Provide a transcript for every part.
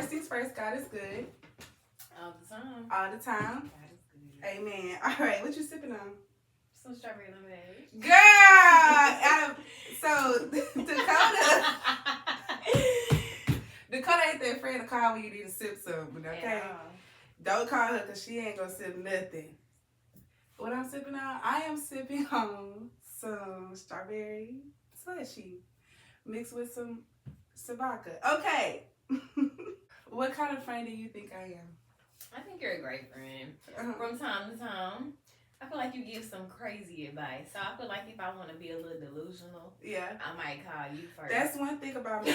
first things first, God is good. All the time. All the time. God is good. Amen. All right, what you sipping on? Some strawberry lemonade. Girl! So, Dakota ain't that afraid to call when you need to sip something, okay? Don't call her because she ain't going to sip nothing. What I'm sipping on? I am sipping on some strawberry slushy mixed with some vodka. Okay. What kind of friend do you think I am? I think you're a great friend. From time to time, I feel like you give some crazy advice. So I feel like if I want to be a little delusional, yeah, I might call you first. That's one thing about me.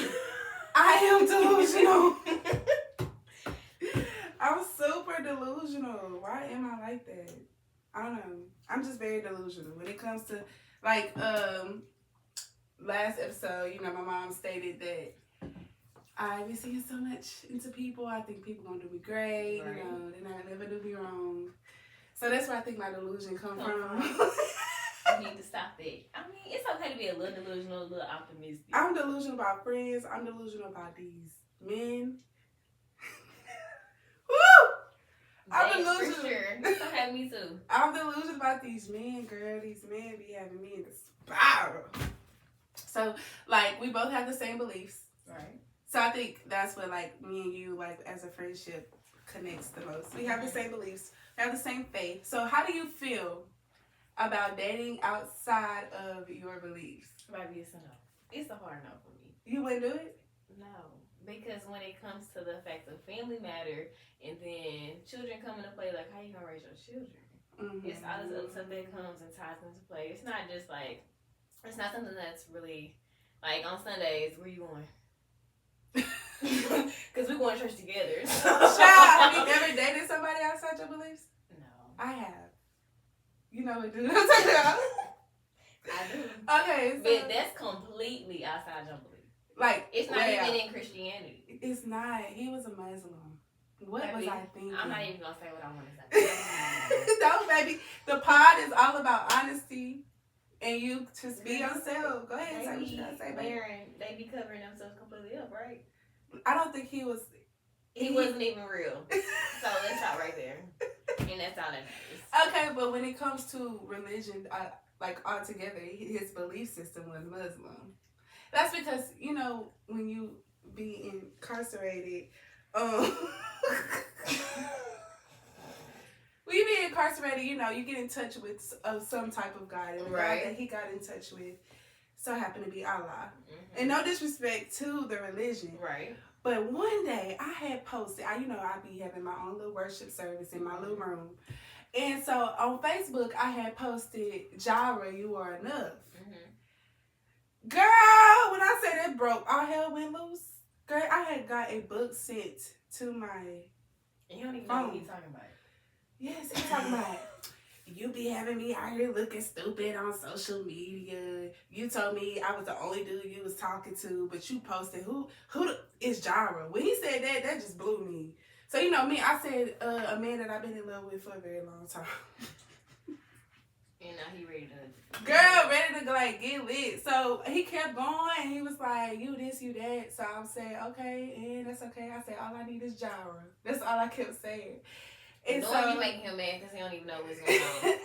I am delusional. I'm super delusional. Why am I like that? I don't know. I'm just very delusional when it comes to like last episode. You know, my mom stated that I be seeing so much into people. I think people gonna do me great. Right. You know, they're not gonna never do me wrong. So that's where I think my delusion come from. You need to stop that. I mean, it's okay to be a little delusional, a little optimistic. I'm delusional about friends. I'm delusional about these men. Woo! I'm delusional. For sure. It's okay, me too. I'm delusional about these men, girl. These men be having me in the spiral. So, like, we both have the same beliefs. Right. So I think that's what, like, me and you, like, as a friendship connects the most. We have the same beliefs. We have the same faith. So how do you feel about dating outside of your beliefs? Maybe it's a no. It's a hard no for me. You wouldn't do it? No. Because when it comes to the fact of family matter and then children come into play, like, how you going to raise your children? Mm-hmm. It's all this other stuff that comes and ties into play. It's not just, like, it's not something that's really, like, on Sundays, where you going? Because we're going to church together. So. Child, have you ever dated somebody outside your beliefs? No. I have. You know what, dude? I'm talking about. I do. Okay. So, but that's completely outside your belief. Like, it's not even in Christianity. It's not. He was a Muslim. What was I thinking? I'm not even going to say what I want to say. No, baby. The pod is all about honesty. And you just be yourself. Go ahead and say what you gotta say, baby. They be covering themselves completely up, right? I don't think he was. He wasn't even real. So let's stop right there. And that's all that matters. Okay, but when it comes to religion, like altogether, his belief system was Muslim. That's because, you know, when you be incarcerated, when you be incarcerated, you know, you get in touch with some type of God. And the God that he got in touch with so happened to be Allah. Mm-hmm. And no disrespect to the religion. Right. But one day I had posted, I be having my own little worship service in my little room. And so on Facebook, I had posted, Jara, you are enough. Mm-hmm. Girl, when I said it broke, all hell went loose. Girl, I had got a book sent to my and you don't even know what he's talking about. Yes, he's talking about, you be having me out here looking stupid on social media. You told me I was the only dude you was talking to, but you posted, who is Jara? When he said that, that just blew me. So, you know me, I said a man that I've been in love with for a very long time. And now he ready to... Girl, ready to, like, get lit. So, he kept going. He was like, you this, you that. So, I said, okay, and that's okay. I said, all I need is Jara. That's all I kept saying. And so you making him mad because he don't even know what's going on.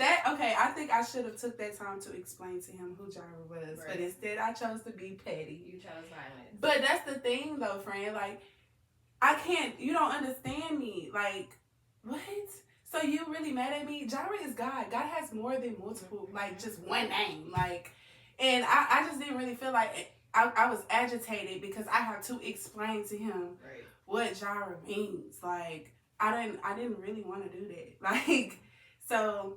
I think I should have took that time to explain to him who Jara was. Right. But instead, I chose to be petty. You chose violence. But that's the thing, though, friend. Like, I can't, you don't understand me. Like, what? So you really mad at me? Jara is God. God has more than multiple, like, just one name. Like, and I just didn't really feel like I was agitated because I have to explain to him what Jara means. Like, I didn't really want to do that. Like, so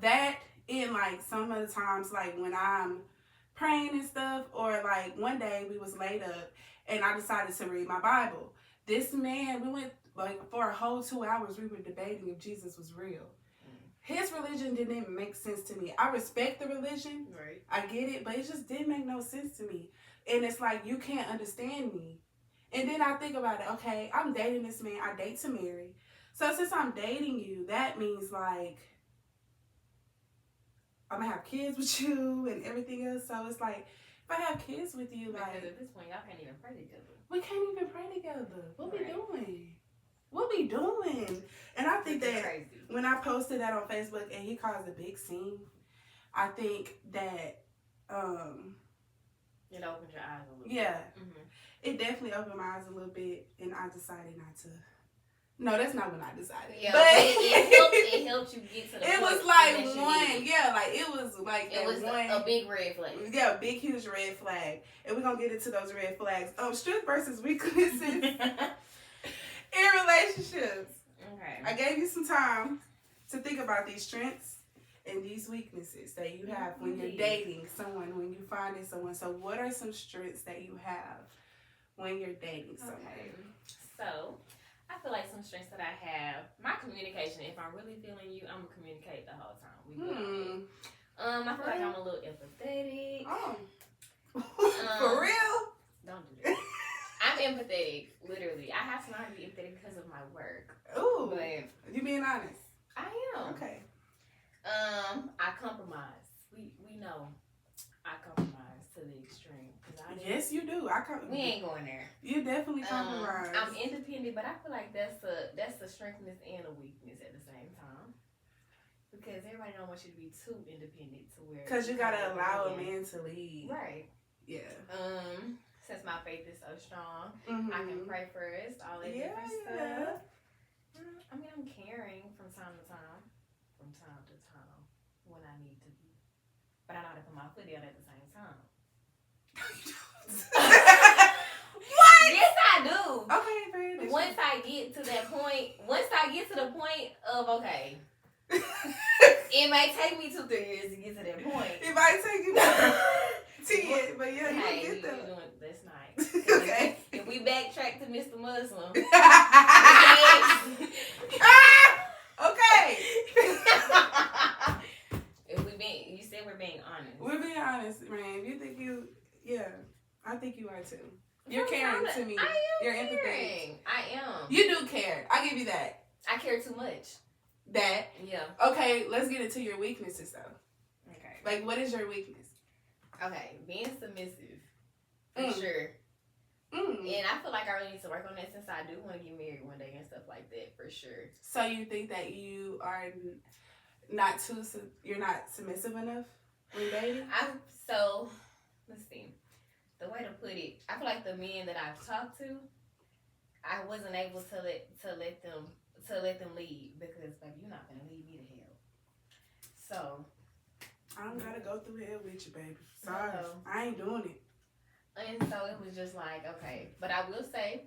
that in, like, some of the times, like, when I'm praying and stuff, or, like, one day we was laid up and I decided to read my Bible. This man, we went, like, for a whole 2 hours, we were debating if Jesus was real. His religion didn't even make sense to me. I respect the religion. Right. I get it, but it just didn't make no sense to me. And it's like, you can't understand me. And then I think about it, okay, I'm dating this man. I date to marry. So since I'm dating you, that means, like, I'm going to have kids with you and everything else. So it's like, if I have kids with you, because like at this point y'all can't even pray together. we can't even pray together. What Right. we doing? What we doing? And I think Which is that crazy. when I posted that on Facebook and he caused a big scene, I think that It opens your eyes a little yeah, bit. Mm-hmm. it definitely opened my eyes a little bit, and I decided not to. No, that's not when I decided. Yeah, but it helped you get to the it point. was like that you one, needed. yeah, like it was like It that was one, a big red flag. yeah, big huge red flag, and we're gonna get into those red flags. Strength versus weaknesses in relationships. Okay. I gave you some time to think about these strengths and these weaknesses that you have when you're dating someone, when you're finding someone. So what are some strengths that you have when you're dating someone? Okay. So, I feel like some strengths that I have, my communication, if I'm really feeling you, I'm going to communicate the whole time. I feel like I'm a little empathetic. Oh. For real? Don't do that. I'm empathetic, literally. I have to learn to be empathetic because of my work. Ooh. But you being honest? I am. Okay. I compromise. We know I compromise to the extreme. Yes, you do. We ain't going there. You definitely compromise. I'm independent, but I feel like that's a strengthness and a weakness at the same time. Because everybody don't want you to be too independent to where. Because you gotta allow a man to lead. Right. Yeah. Since my faith is so strong, Mm-hmm. I can pray first. All that different stuff. I mean, I'm caring from time to time, when I need to be. But I know how to put my foot down at the same time. What? Yes, I do. Okay, very Once I get to the point of okay, it may take me 2-3 years to get to that point. It might take you 10, but yeah, hey, you get there. That's nice. Okay. If we backtrack to Mr. Muslim. Okay. You said we're being honest. We're being honest, man. You think I think you are too. You're caring to me. I am. You're caring. empathetic. I am. You do care. I give you that. I care too much. That. Yeah. Okay, let's get into your weaknesses though. Okay. Like, what is your weakness? Okay, being submissive. For sure. And I feel like I really need to work on that since I do want to get married one day and stuff like that, for sure. So you think that you are you're not submissive enough when dating? So, let's see. The way to put it, I feel like the men that I've talked to, I wasn't able to let them lead because, baby, you're not gonna lead me to hell. So I don't gotta go through hell with you, baby. Sorry, no. I ain't doing it. And so it was just like, okay. But I will say,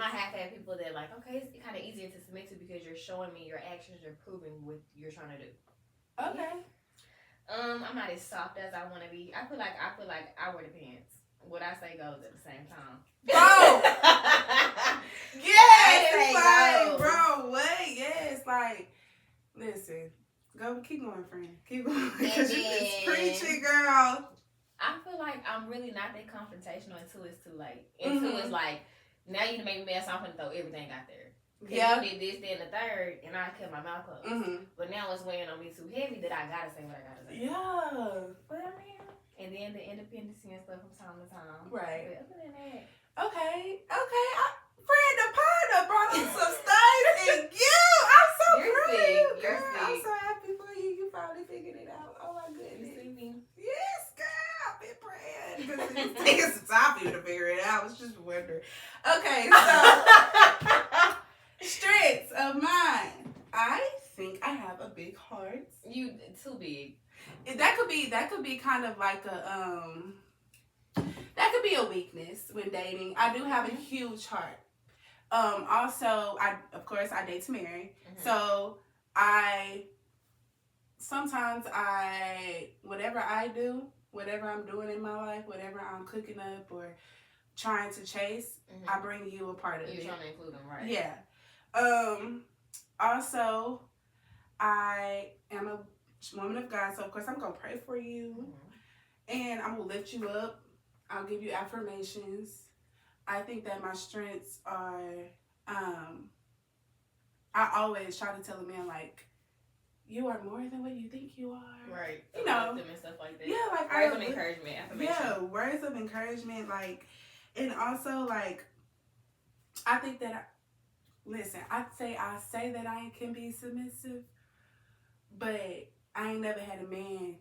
I have had people that like, okay, it's kind of easier to submit to because you're showing me your actions, you're proving what you're trying to do. Okay. I'm not as soft as I want to be. I feel like I wear the pants. What I say goes at the same time. Bro! Yes! Like, bro, what? Yes, like, listen. Keep going, friend. Keep going. Because it's preaching, girl. I feel like I'm really not that confrontational until it's too late. Until it's like, now you made me mad, so I'm going to throw everything out there. Yeah. You did this, then the third, and I kept my mouth closed. But now it's weighing on me too heavy that I got to say what I got to say. Yeah. But I mean, and then the independency and stuff from time to time. Right. But other than that. Okay. Friend, the partner brought us some stuff and you. I'm so proud of you, girl. I'm so happy for you. You finally figured it out. Oh my goodness. You see me? Yes, girl. I've been praying. Because it's taking some time for you to figure it out. I was just wondering. Okay, so strengths of mine. I think I have a big heart. You too big. That could be kind of like that could be a weakness when dating. I do have a huge heart. Also, I date to marry. So sometimes whatever I'm doing in my life, whatever I'm cooking up or trying to chase, I bring you a part of it. You're trying to include them, right? Yeah. Also, I am a woman of God, so of course I'm gonna pray for you, and I'm gonna lift you up. I'll give you affirmations. I think that my strengths are, I always try to tell a man, like, you are more than what you think you are. Right. You know. Them and stuff like that. Yeah, like words of encouragement, affirmation. Yeah, words of encouragement, like, and also like, I think that listen, I say that I can be submissive, but I ain't never had a man.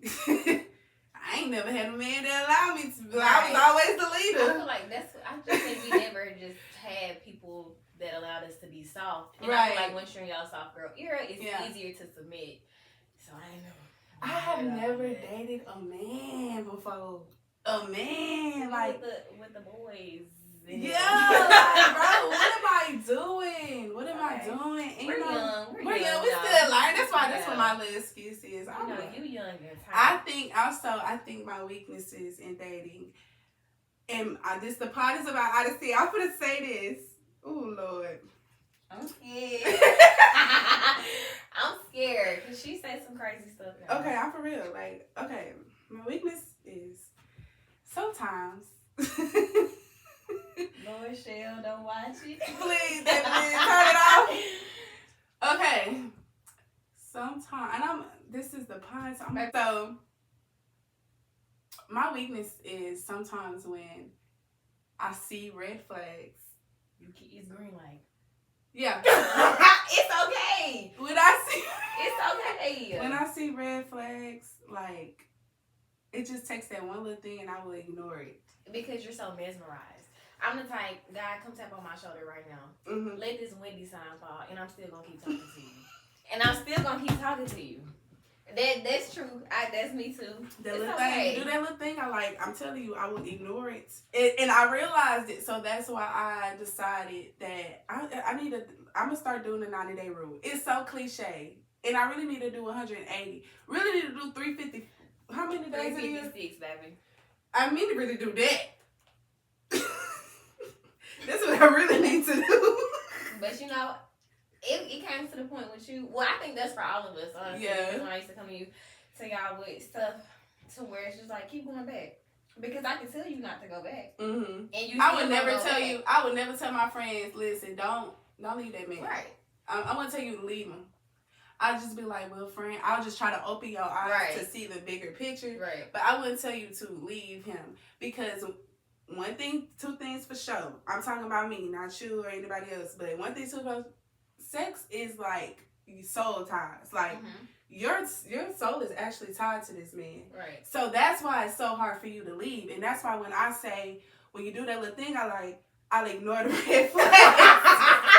I ain't never had a man that allowed me to. Right. I was always the leader. I feel like I just think we never just had people that allowed us to be soft. And right. I feel like once you're in your soft girl era, it's easier to submit. So I know. I have never dated a man before. A man, like with the boys. Yeah, like, bro, what am I doing? What am I doing? And we're young. We're young. We still learning. That's what my little excuse is. I know you young and tired. I think my weaknesses in dating, and this the part is about honesty. I'm gonna say this. Oh Lord. I'm scared. I'm scared because she said some crazy stuff. Now. Okay, I'm for real. Like, okay, my weakness is sometimes. Lord Shell, don't watch it. Please, turn it off. Okay. Sometimes, and this is the part. So, my weakness is sometimes when I see red flags. It's green light. Yeah. It's okay. It's okay. When I see red flags, like, it just takes that one little thing and I will ignore it. Because you're so mesmerized. I'm the type, God, come tap on my shoulder right now. Mm-hmm. Let this windy sign fall, and I'm still gonna keep talking to you. And I'm still gonna keep talking to you. That's true. That's me too. That little thing, you do that little thing. I'm telling you, I will ignore it. And I realized it, so that's why I decided that I'm gonna start doing the 90-day rule. It's so cliche, and I really need to do 180. Really need to do 350. How many days? 356, baby. I mean to really do that. That's what I really need to do. But you know, it came to the point with you. Well, I think that's for all of us, honestly. Yeah. Because when I used to come to y'all with stuff to where it's just like, keep going back. Because I can tell you not to go back. Mm-hmm. And I would never tell you. I would never tell my friends, listen, don't leave that man. Right. I wouldn't tell you to leave him. I'll just be like, well, friend, I'll just try to open your eyes to see the bigger picture. Right. But I wouldn't tell you to leave him because two things for sure. I'm talking about me, not you or anybody else. But one thing too, sex is like soul ties. Like your soul is actually tied to this man. Right. So that's why it's so hard for you to leave. And that's why when you do that little thing, I'll ignore the red flags.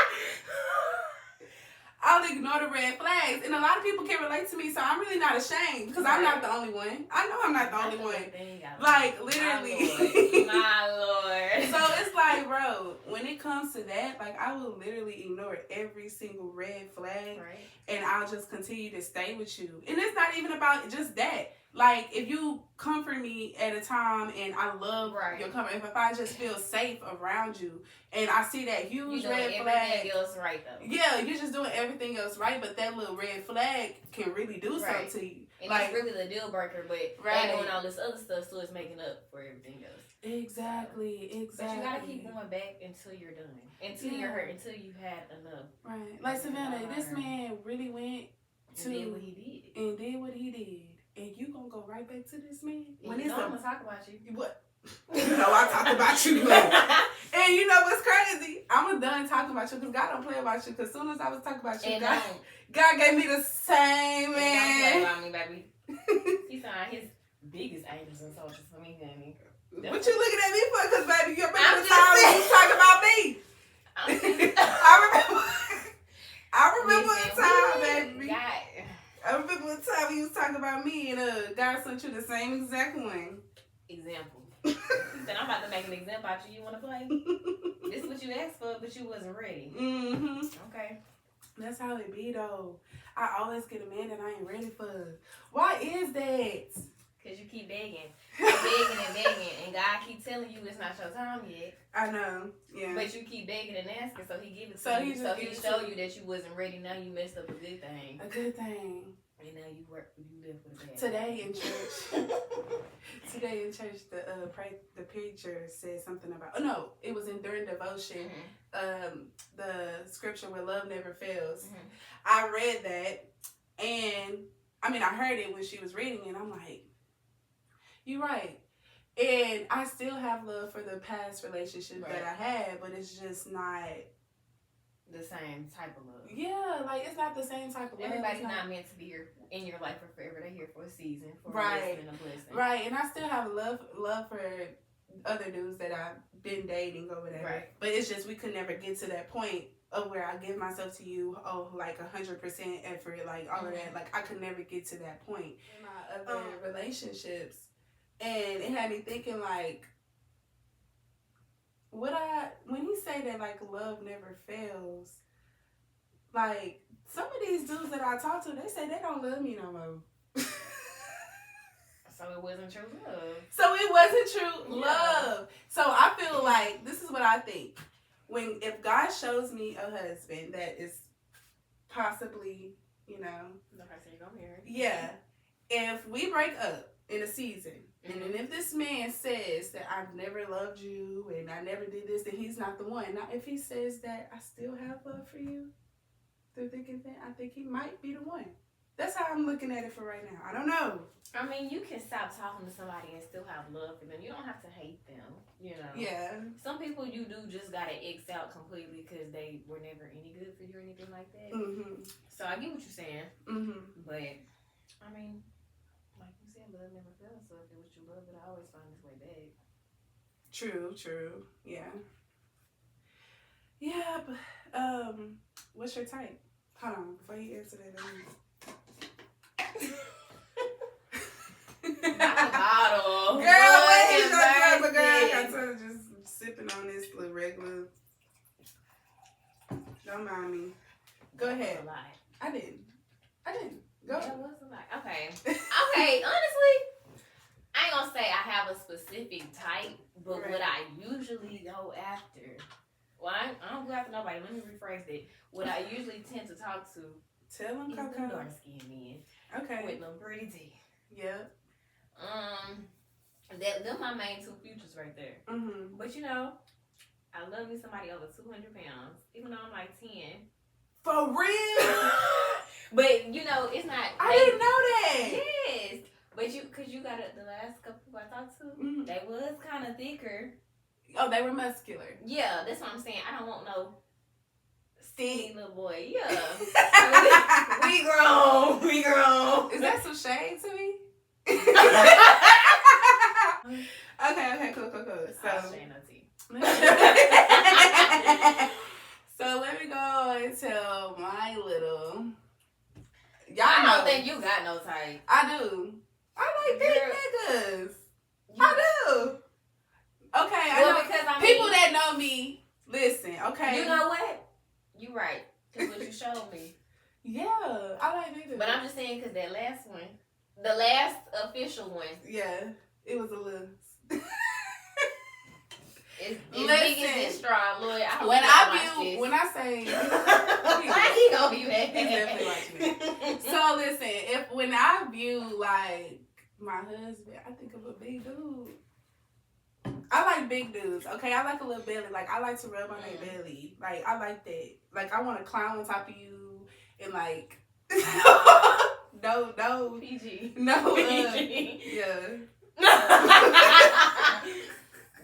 I'll ignore the red flags. And a lot of people can relate to me, so I'm really not ashamed because I'm not the only one. I know I'm not the only one. Like, literally. My Lord. So it's like, bro, when it comes to that, like, I will literally ignore every single red flag. Right. And I'll just continue to stay with you. And it's not even about just that. Like, if you comfort me at a time and I love your comfort, if I just feel safe around you and I see that huge red flag. Everything else right, though. Yeah, you're just doing everything else right, but that little red flag can really do something to you. And it's really the deal breaker, but they doing all this other stuff, so it's making up for everything else. Exactly. But you gotta keep going back until you're done. Until you're hurt, until you had enough. Right. Like, Savannah, this man really went to... And did what he did. And did what he did. And you gonna go right back to this man? When I'm gonna talk about you. What? You know I talk about you. And you know what's crazy? I'm done talking about you because God don't play about you. Because as soon as I was talking about you, God gave me the same man. Don't play about me, baby. He signed his biggest angels and soldiers for me, honey. What you looking at me for? Because baby, you remember the time when you was talking about me? I remember the time, baby. I remember the time when you was talking about me and God sent you the same exact one. Example. He said, I'm about to make an example out you. You want to play? This is what you asked for, but you wasn't ready. Mm-hmm. Okay. That's how it be, though. I always get a man that I ain't ready for. Why is that? Because you keep begging. And begging. And God keep telling you it's not your time yet. I know. Yeah. But you keep begging and asking, so he give it to you. So he show you that you wasn't ready. Now you messed up a good thing. A good thing. And now you live with a bad Today in church, the preacher said something about. Oh no, it was during devotion. Mm-hmm. The scripture where love never fails. Mm-hmm. I read that, And I mean, I heard it when she was reading it. And I'm like, you're right. And I still have love for the past relationship that I had, but it's just not the same type of love. Yeah, like it's not the same type of love. Everybody's not meant to be here in your life for forever. They're here for a season, for a right. lesson and a blessing. Right, and I still have love for other dudes that I've been dating or whatever. Right. But it's just we could never get to that point of where I give myself to you, like 100% effort, like all of that. Like I could never get to that point in my other relationships. And it had me thinking, like, when you say that, like, love never fails, like, some of these dudes that I talk to, they say they don't love me no more. So it wasn't true love. So it wasn't true love. So I feel like, this is what I think. If God shows me a husband that is possibly, you know. The person you're going to marry. Yeah. If we break up in a season, and then if this man says that I've never loved you and I never did this, then he's not the one. Now, if he says that I still have love for you through thick and thin, I think he might be the one. That's how I'm looking at it for right now. I don't know. I mean, you can stop talking to somebody and still have love for them. You don't have to hate them, you know. Yeah. Some people you do just got to X out completely because they were never any good for you or anything like that. Mm-hmm. So I get what you're saying. Mm-hmm. But, I mean, like you said, love never fails. So if it was your love, it always find its way back. True. Yeah. Yeah, but, what's your type? Hold on, before you answer that, Not a bottle. Girl, what is your type of girl? I'm just sipping on this little regular. Don't mind me. Go ahead. A lie. I didn't. Go. That was a lie. Okay. Okay, honestly, I ain't gonna say I have a specific type, but what I usually go after. Well, I don't go after nobody. Let me rephrase that. What I usually tend to talk to Tell them, is Coco. them dark skinned men. Okay. With them pretty teeth. Yeah. Them my main two futures right there. Mm-hmm. But you know, I love me somebody over 200 pounds, even though I'm like 10. For real? But you know, it's not. I didn't know that. Yes, but cause you got the last couple I talked to, they was kind of thicker. Oh, they were muscular. Yeah, that's what I'm saying. I don't want no skinny little boy. Yeah, we grown. Is that some shade to me? Okay, cool. So let me go and tell my little. I don't think you got no type. I do. I like big niggas. I do. Okay, I know. Because people that know me, listen, okay. You know what? You right. Because what you showed me. Yeah, I like big niggas. But I'm just saying because that last one, the last official one. Yeah, it was a little. It's big as this straw, Lloyd. When I say, why he gonna be mad? He's definitely watching it. So listen, when I view like my husband, I think of a big dude. I like big dudes. Okay, I like a little belly. Like I like to rub on their belly. Like I like that. Like I want to climb on top of you and like. No. PG. No. PG. Yeah.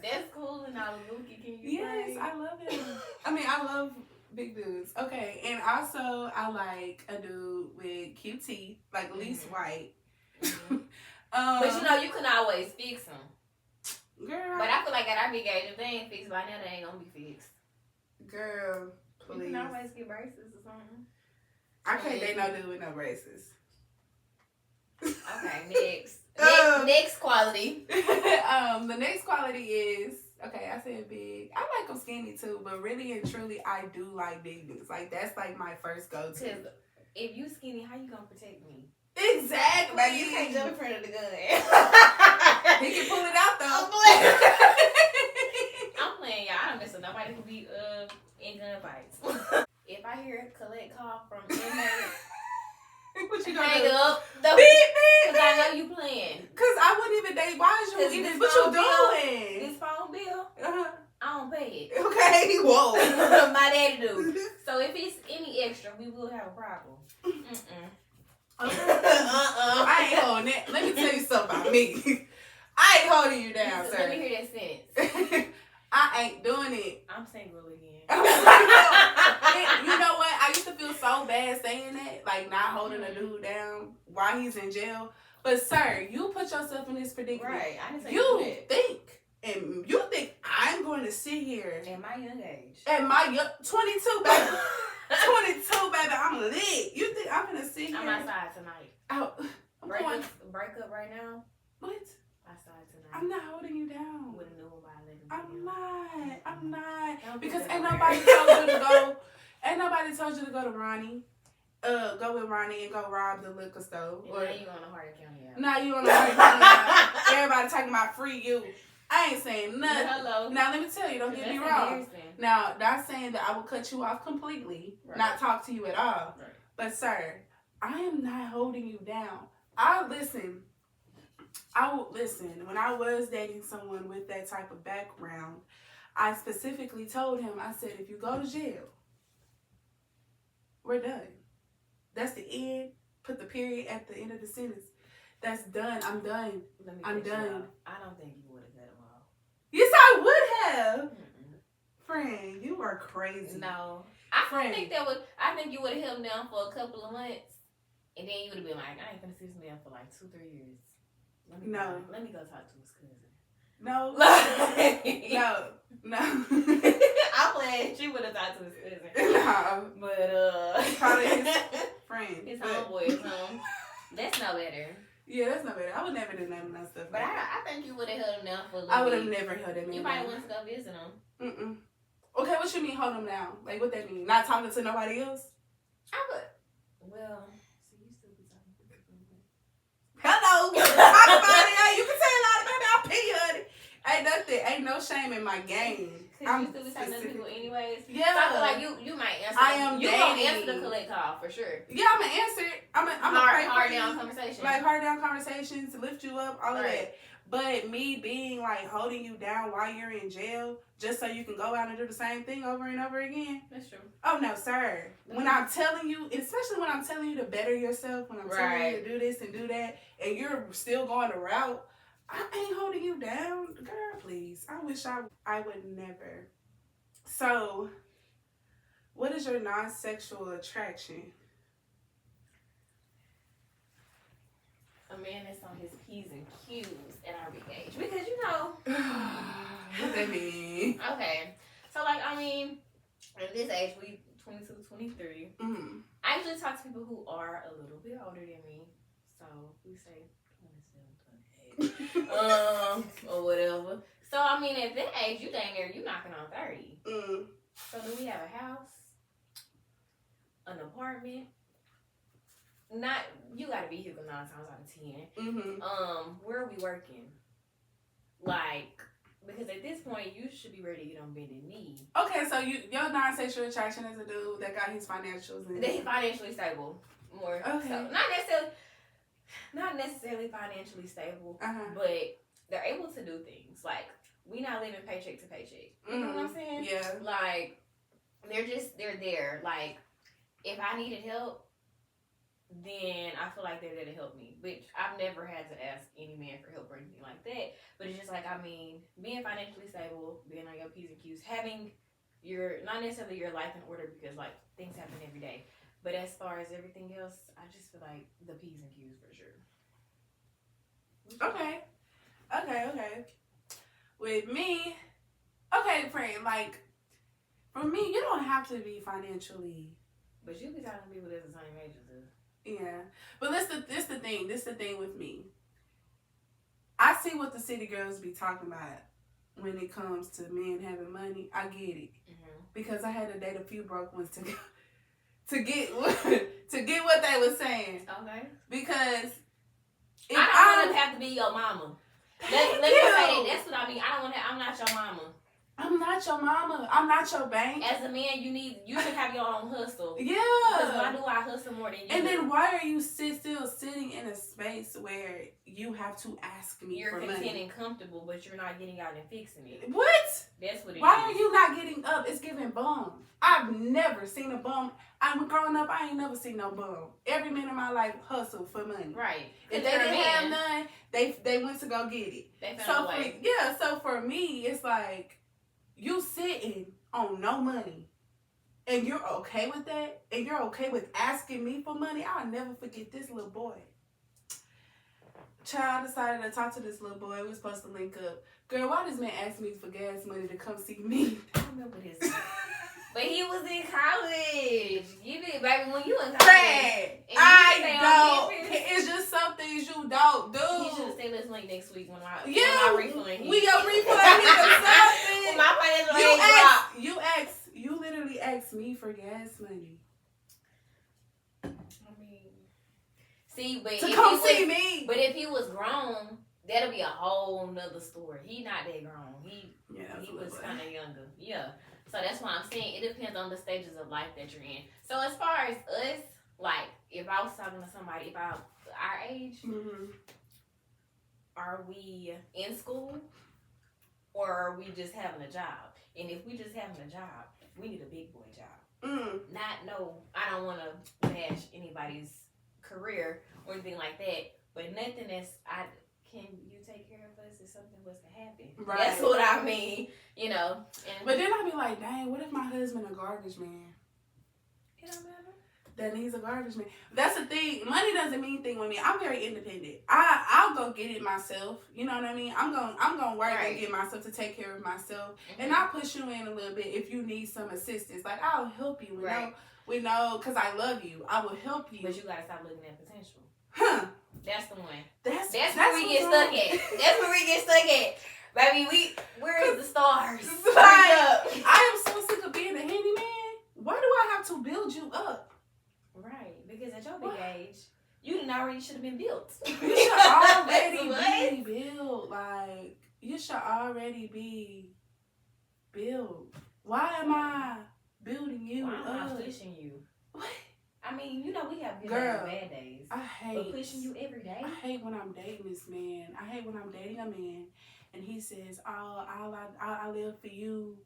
That's cool and all, Luki. Can you Yes, I love it. I mean, I love big dudes. Okay, and also I like a dude with cute teeth, like at least white. But you know, you can always fix them. Girl. But I feel like at our big age, if they ain't fixed by now, they ain't gonna be fixed. Girl, please. You can always get braces or something. I can't date no dude with no braces. Okay, next quality. The next quality is, okay, I said big. I like them skinny too, but really and truly, I do like big dudes. Like, that's like my first go-to. If you skinny, how you gonna protect me? Exactly. Like, you can't jump in front of the gun. He can pull it out though. I'm playing, y'all. I don't miss nobody who be in gun fights. If I hear a collect call from inmate, what you gonna hang do? up. Beep. Because I know you playing. Because I wouldn't even date. Why is you even? What you doing? This phone bill, I don't pay it. Okay, whoa. My daddy do. So if it's any extra, we will have a problem. I ain't holding it. Let me tell you something about me. I ain't holding you down, sir. Let me hear that sentence. I ain't doing it. I'm single again. You know what? I used to feel so bad saying that, like not holding a dude down while he's in jail. But sir, you put yourself in this predicament. Right. I didn't say You think I'm going to sit here at my young age. At my 22, baby. 22, baby. I'm lit. You think I'm gonna sit here? I'm outside tonight. Break up right now. What? Outside tonight. I'm not holding you down. With a new one by 11. I'm not. Because ain't nobody told you to go. Ain't nobody told you to go to Ronnie. Go with Ronnie and go rob the liquor store. Or now you on the Hardin County out. Now you on the Hardin County out. Everybody talking about free you. I ain't saying nothing. Hello. Now let me tell you, don't get me wrong. Now, not saying that I will cut you off completely, not talk to you at all. Right. But sir, I am not holding you down. Listen. When I was dating someone with that type of background, I specifically told him, I said, if you go to jail, we're done. That's the end. Put the period at the end of the sentence. That's done. I'm done. I'm done. I don't think you would have cut him off. Yes, I would have. Friend, you are crazy. No. I think you would have held him down for a couple of months, and then you would have been like, I ain't gonna see this man for like 2-3 years. Let me go talk to his cousin. No. No. I'm glad you would have talked to his cousin. No. But probably his friend. His homeboy. That's no better. Yeah, that's not better. I would never do none of that stuff. But I think you would have held him down for a little bit. I would have never held him down. You might want to go visit him. Okay, what you mean hold him down? Like, what that mean? Not talking to nobody else? I would. Well, so you still be talking to people. Hello. Talk about it. Hey, you can say a lot about it. I'll pay you, honey. Ain't nothing. Ain't no shame in my game. Cause you still be talking to people anyways. Yeah. So I feel like you might answer. I am you dating. gonna answer the collect call for sure. Yeah, I'm gonna answer it. I'm a hard down conversation. Like hard down conversations to lift you up, all of that. But me being like holding you down while you're in jail, just so you can go out and do the same thing over and over again. That's true. Oh no, sir. When I'm telling you, especially when I'm telling you to better yourself, when I'm telling you to do this and do that, and you're still going the route, I ain't holding you down. Girl, please. I wish I would never. So, what is your non-sexual attraction? A man that's on his P's and Q's at our big age. Because, you know. What that mean? Okay. So, like, I mean, at this age, we 22, 23. Mm-hmm. I usually talk to people who are a little bit older than me. So, we say 27, 28. Or whatever. So, I mean, at that age, you dang near, you knocking on 30. Mm. So, do we have a house? An apartment? Not, you gotta be here 9 times out of 10. Mm-hmm. Where are we working? Like, because at this point, you should be ready to get on bended knee. Okay, so your non-sexual attraction is a dude that got his financials and They financially stable. More. Okay. So, not necessarily financially stable, but they're able to do things. Like, we not living paycheck to paycheck. You know what I'm saying? Yeah. Like, they're there. Like, if I needed help, then I feel like they're there to help me. Which I've never had to ask any man for help or anything like that. But it's just like, I mean, being financially stable, being on your P's and Q's, having not necessarily your life in order because, like, things happen every day. But as far as everything else, I just feel like the P's and Q's for sure. Okay. With me, okay, friend, like, for me, you don't have to be financially. But you be talking to people that's the same age as us. Yeah. But this the thing with me. I see what the city girls be talking about when it comes to men having money. I get it. Mm-hmm. Because I had to date a few broke ones to get what they were saying. Okay. Because if I don't want to have to be your mama. Let me say that. That's what I mean. I'm not your mama. I'm not your mama. I'm not your bank. As a man, you should have your own hustle. Yeah. Because why do I hustle more than you? And then why are you still sitting in a space where you have to ask me for money? You're content and comfortable, but you're not getting out and fixing it. What? That's what it is. Why are you not getting up? It's giving bum. I've never seen a bum. I'm growing up, I ain't never seen no bum. Every man in my life hustle for money. Right. If they didn't have none, they went to go get it. They found a way. So for me, it's like, you sitting on no money, and you're okay with that, and you're okay with asking me for money. I'll never forget this little boy. Child decided to talk to this little boy. We were supposed to link up. Girl, why this man asked me for gas money to come see me? I remember this. But he was in college. You did, baby, when you in college. Fred, I don't. It's just some things you don't do. You should have said let's link next week when I refund. We gonna refund him or something. When my financial aid drop. You literally asked me for gas money. I mean, see, but to come see me. But if he was grown, that'll be a whole nother story. He not that grown. He was kind of younger. Yeah. So that's why I'm saying it depends on the stages of life that you're in. So as far as us, like if I was talking to somebody about our age, are we in school or are we just having a job? And if we just having a job, we need a big boy job. I don't want to bash anybody's career or anything like that, but nothing can you take care of us if something was to happen? Right. That's what I mean, But then I'd be like, dang, what if my husband a garbage man? It don't matter. Then he's a garbage man. That's the thing. Money doesn't mean anything with me. I'm very independent. I'll go get it myself. You know what I mean? I'm gonna work and get myself to take care of myself. Mm-hmm. And I'll push you in a little bit if you need some assistance. Like I'll help you. We know, because I love you. I will help you. But you gotta stop looking at potential. Huh. That's the one. That's where we get stuck at. That's where we get stuck at. Baby, where is the stars? I am so sick of being a handyman. Why do I have to build you up? Right. Because at your big age, you already should have been built. You should already be built. Like, you should already be built. Why am I building you up? Why am I pushing you? What? I mean, we have good days and bad days. But pushing you every day. I hate when I'm dating this man. I hate when I'm dating a man and he says, "Oh, I live for you."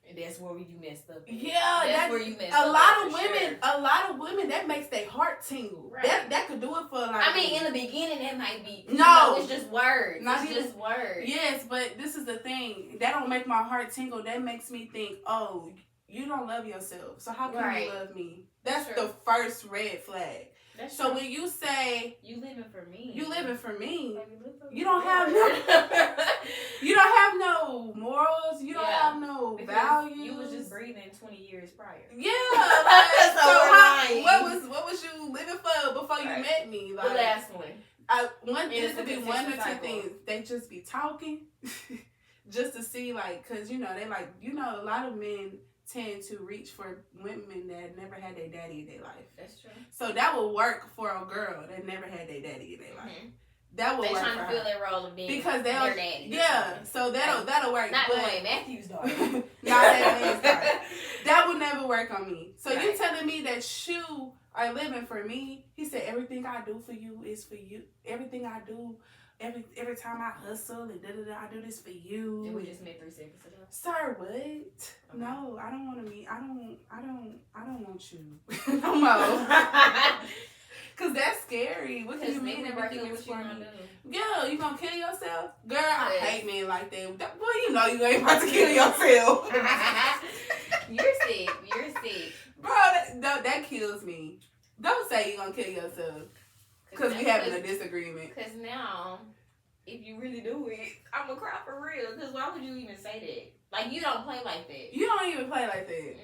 And that's where you messed up. Yeah, that's where you messed up. A lot of women, that makes their heart tingle. Right. That could do it for like. I mean, in the beginning, that might be. No, it's just words. Just words. Yes, but this is the thing. That don't make my heart tingle. That makes me think, oh, you don't love yourself. So how can you love me? That's the first red flag. That's so true. When you say you living for me, you don't have no morals. You don't have no values. You was just breathing 20 years prior. Yeah. Like, what was you living for before you met me? Like, the last one. This could be one or two things. They just be talking, just to see, like, cause they like, a lot of men tend to reach for women that never had their daddy in their life. That's true. So that will work for a girl that never had their daddy in their life. Mm-hmm. That will work for her. They trying to fill their role of being because their daddy. Yeah, so that'll work. Not Dwayne Matthews' daughter. Not that man's daughter. That would never work on me. So you telling me that you are living for me? He said everything I do for you is for you. Everything I do. Every time I hustle and I do this for you. Did we just make 3 seconds ago? Sir, what? Okay. No, I don't want to meet. I don't want you. No more. Cause that's scary. What do you mean everything is for me? Yeah, you gonna kill yourself? Girl, I hate men like that. Boy, you ain't about to kill yourself. You're sick. Bro, that kills me. Don't say you gonna kill yourself. Because we having a disagreement. Because now, if you really do it, I'm going to cry for real. Because why would you even say that? Like, you don't play like that. You don't even play like that.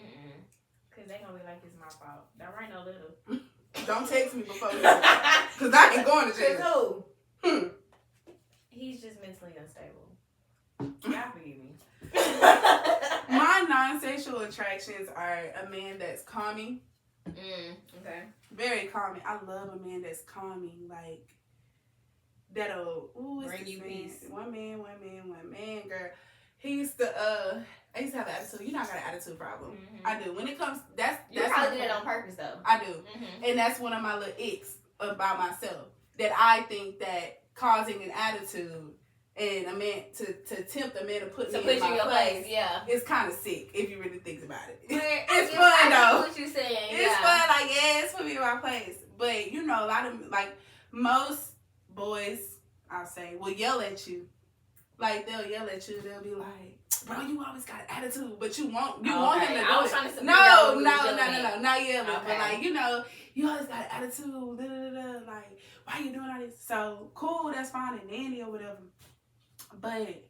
Because they going to be like, it's my fault. Don't write no little. Don't text me before you do it. Because I ain't going to jail. Who? He's just mentally unstable. Y'all forgive me. My non-sexual attractions are a man that's calming. Okay. Very calming. I love a man that's calming, like that'll bring you peace. One man, girl. He used to, I used to have an attitude. You know I got an attitude problem. Mm-hmm. I do. When it comes, that's probably did it on purpose though. I do. Mm-hmm. And that's one of my little icks about myself. That I think that causing an attitude and a man to tempt a man to put me in my place, yeah, it's kind of sick if you really think about it. It's fun though. What you saying? It's fun, like it's put me in my place. But you know, a lot of like most boys, I'll say, will yell at you. Like they'll yell at you. They'll be like, "Bro, you always got an attitude, but you want him to do it." No, not yelling, but like you know, you always got an attitude. Da, da, da, da. Like, why you doing all this? So cool, that's fine and dandy or whatever. But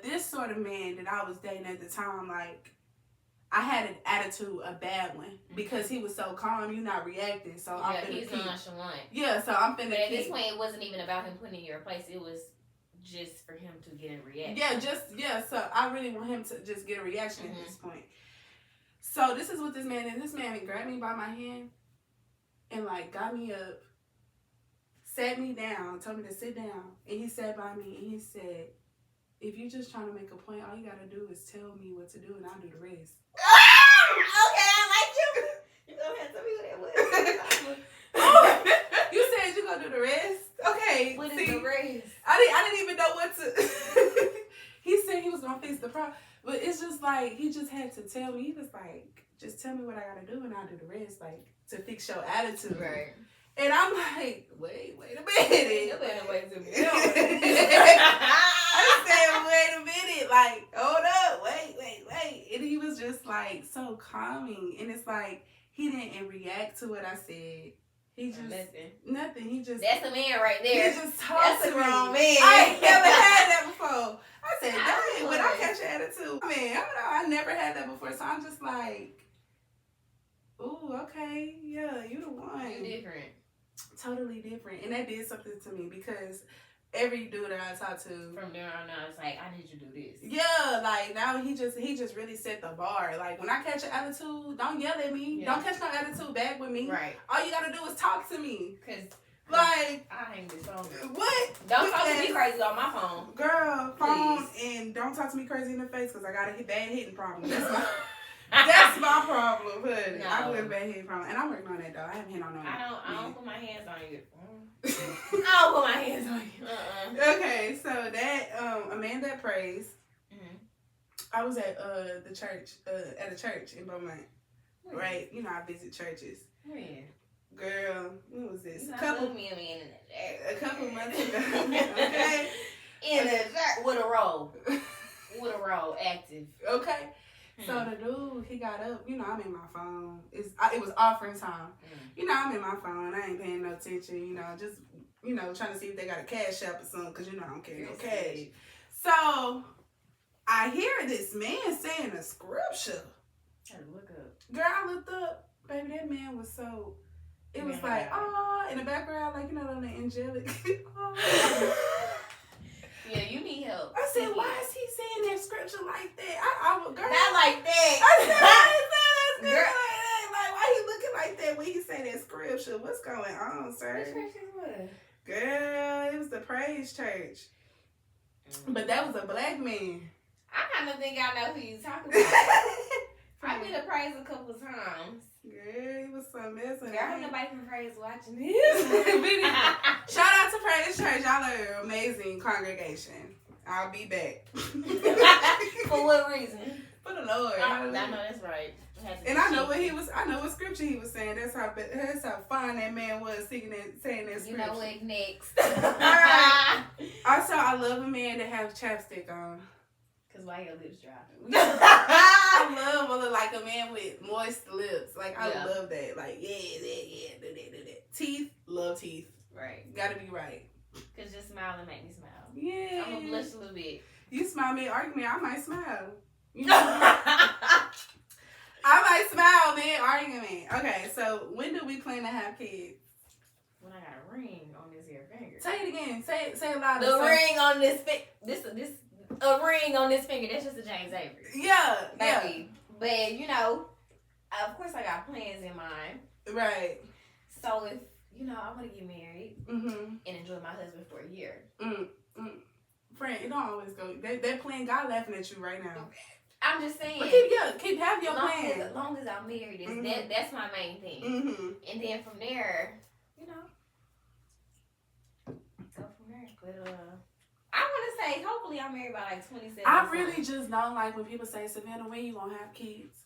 this sort of man that I was dating at the time, like, I had an attitude, a bad one, because he was so calm, you're not reacting. So I'm finna he's nonchalant. Yeah, so I'm finna. But at this point, it wasn't even about him putting you in your place. It was just for him to get a reaction. So I really want him to just get a reaction at this point. So this is what this man did. This man grabbed me by my hand and like got me up, sat me down, told me to sit down, and he sat by me and he said, "If you're just trying to make a point, all you gotta do is tell me what to do and I'll do the rest." Okay, I like you. You gonna have to tell me what that was. You said you gonna do the rest? Okay. What is the rest? I didn't even know what to. He said he was gonna fix the problem, but it's just like he just had to tell me. He was like, "Just tell me what I gotta do and I'll do the rest, like to fix your attitude." Right. And I'm like, wait a minute. You better wait to me. I said, wait a minute, like, hold up, wait. And he was just like so calming. And it's like he didn't react to what I said. He just nothing. He just that's a man right there. He just talked to me. Wrong man. I ain't never had that before. I said, dang, when I catch your attitude. I mean, I don't know, I never had that before. So I'm just like, ooh, okay, yeah, you the one. You different. Totally different. And that did something to me because every dude that I talk to from there on out, it's like, I need you to do this. Yeah, like now he just really set the bar. Like when I catch an attitude, don't yell at me. Yeah. Don't catch no attitude back with me. Right. All you gotta do is talk to me. Cause like I hang this on. What? Don't talk to me crazy on my phone. Girl, phone. Please. And don't talk to me crazy in the face because I got a bad hitting problem. That's my problem, honey. No. I got a bad hitting problem. And I'm working on that though. I haven't hit on no. I don't put my hands on you. I don't put my hands on you. Okay, so that a man that prays. Mm-hmm. I was at the church at a church in Beaumont, right? You know I visit churches. When? Girl, when was this? A couple months ago. Okay. In the church with a roll, active. Okay. So the dude, he got up. You know, I'm in my phone. It was offering time. You know, I'm in my phone. I ain't paying no attention. You know, just trying to see if they got a cash app or something. Cause you know I don't carry no cash. So I hear this man saying a scripture. I had to look up. Girl, I looked up. Baby, that man was so. It was like, oh, in the background, like on the angelic. Yeah, you need help. I said, why is he saying that scripture like that? I girl. Not like that. I said, why is that scripture like that? Like, why he looking like that when he say that scripture? What's going on, sir? What church is what? Girl, it was the Praise Church. But that was a black man. I kind of think I know who you talking about. I've been to Praise a couple times. Girl, he was something else. Girl, I hope nobody from Praise watching this. Shout out to Praise Church. Y'all are an amazing congregation. I'll be back. For what reason? For the Lord. I know that's right. And I know what scripture he was saying. That's how fine that man was saying that scripture. You know what? Next. Right. Also, I love a man that has chapstick on. Cause why your lips dry? I love like a man with moist lips. Like I love that. Like yeah, do that. Teeth, love teeth. Right. Gotta be right. Cause just smile and make me smile. Yeah. I'm gonna blush a little bit. You smile mid-argument, I might smile. You know? I might smile mid-argument. Okay, so when do we plan to have kids? When I got a ring on this here finger. Say it again. Say it louder. The ring on this a ring on this finger. That's just a James Avery. Yeah, baby. Yeah. But of course I got plans in mind. Right. So if I want to get married and enjoy my husband for a year. Friend, friend. It don't always go. They're playing God laughing at you right now. I'm just saying. But keep have your plan. As long as I'm married, that's my main thing. And then from there, you know, go from there. But I want to say, hopefully, I'm married by like 27. I really just don't like when people say, Savannah, when you gonna have kids?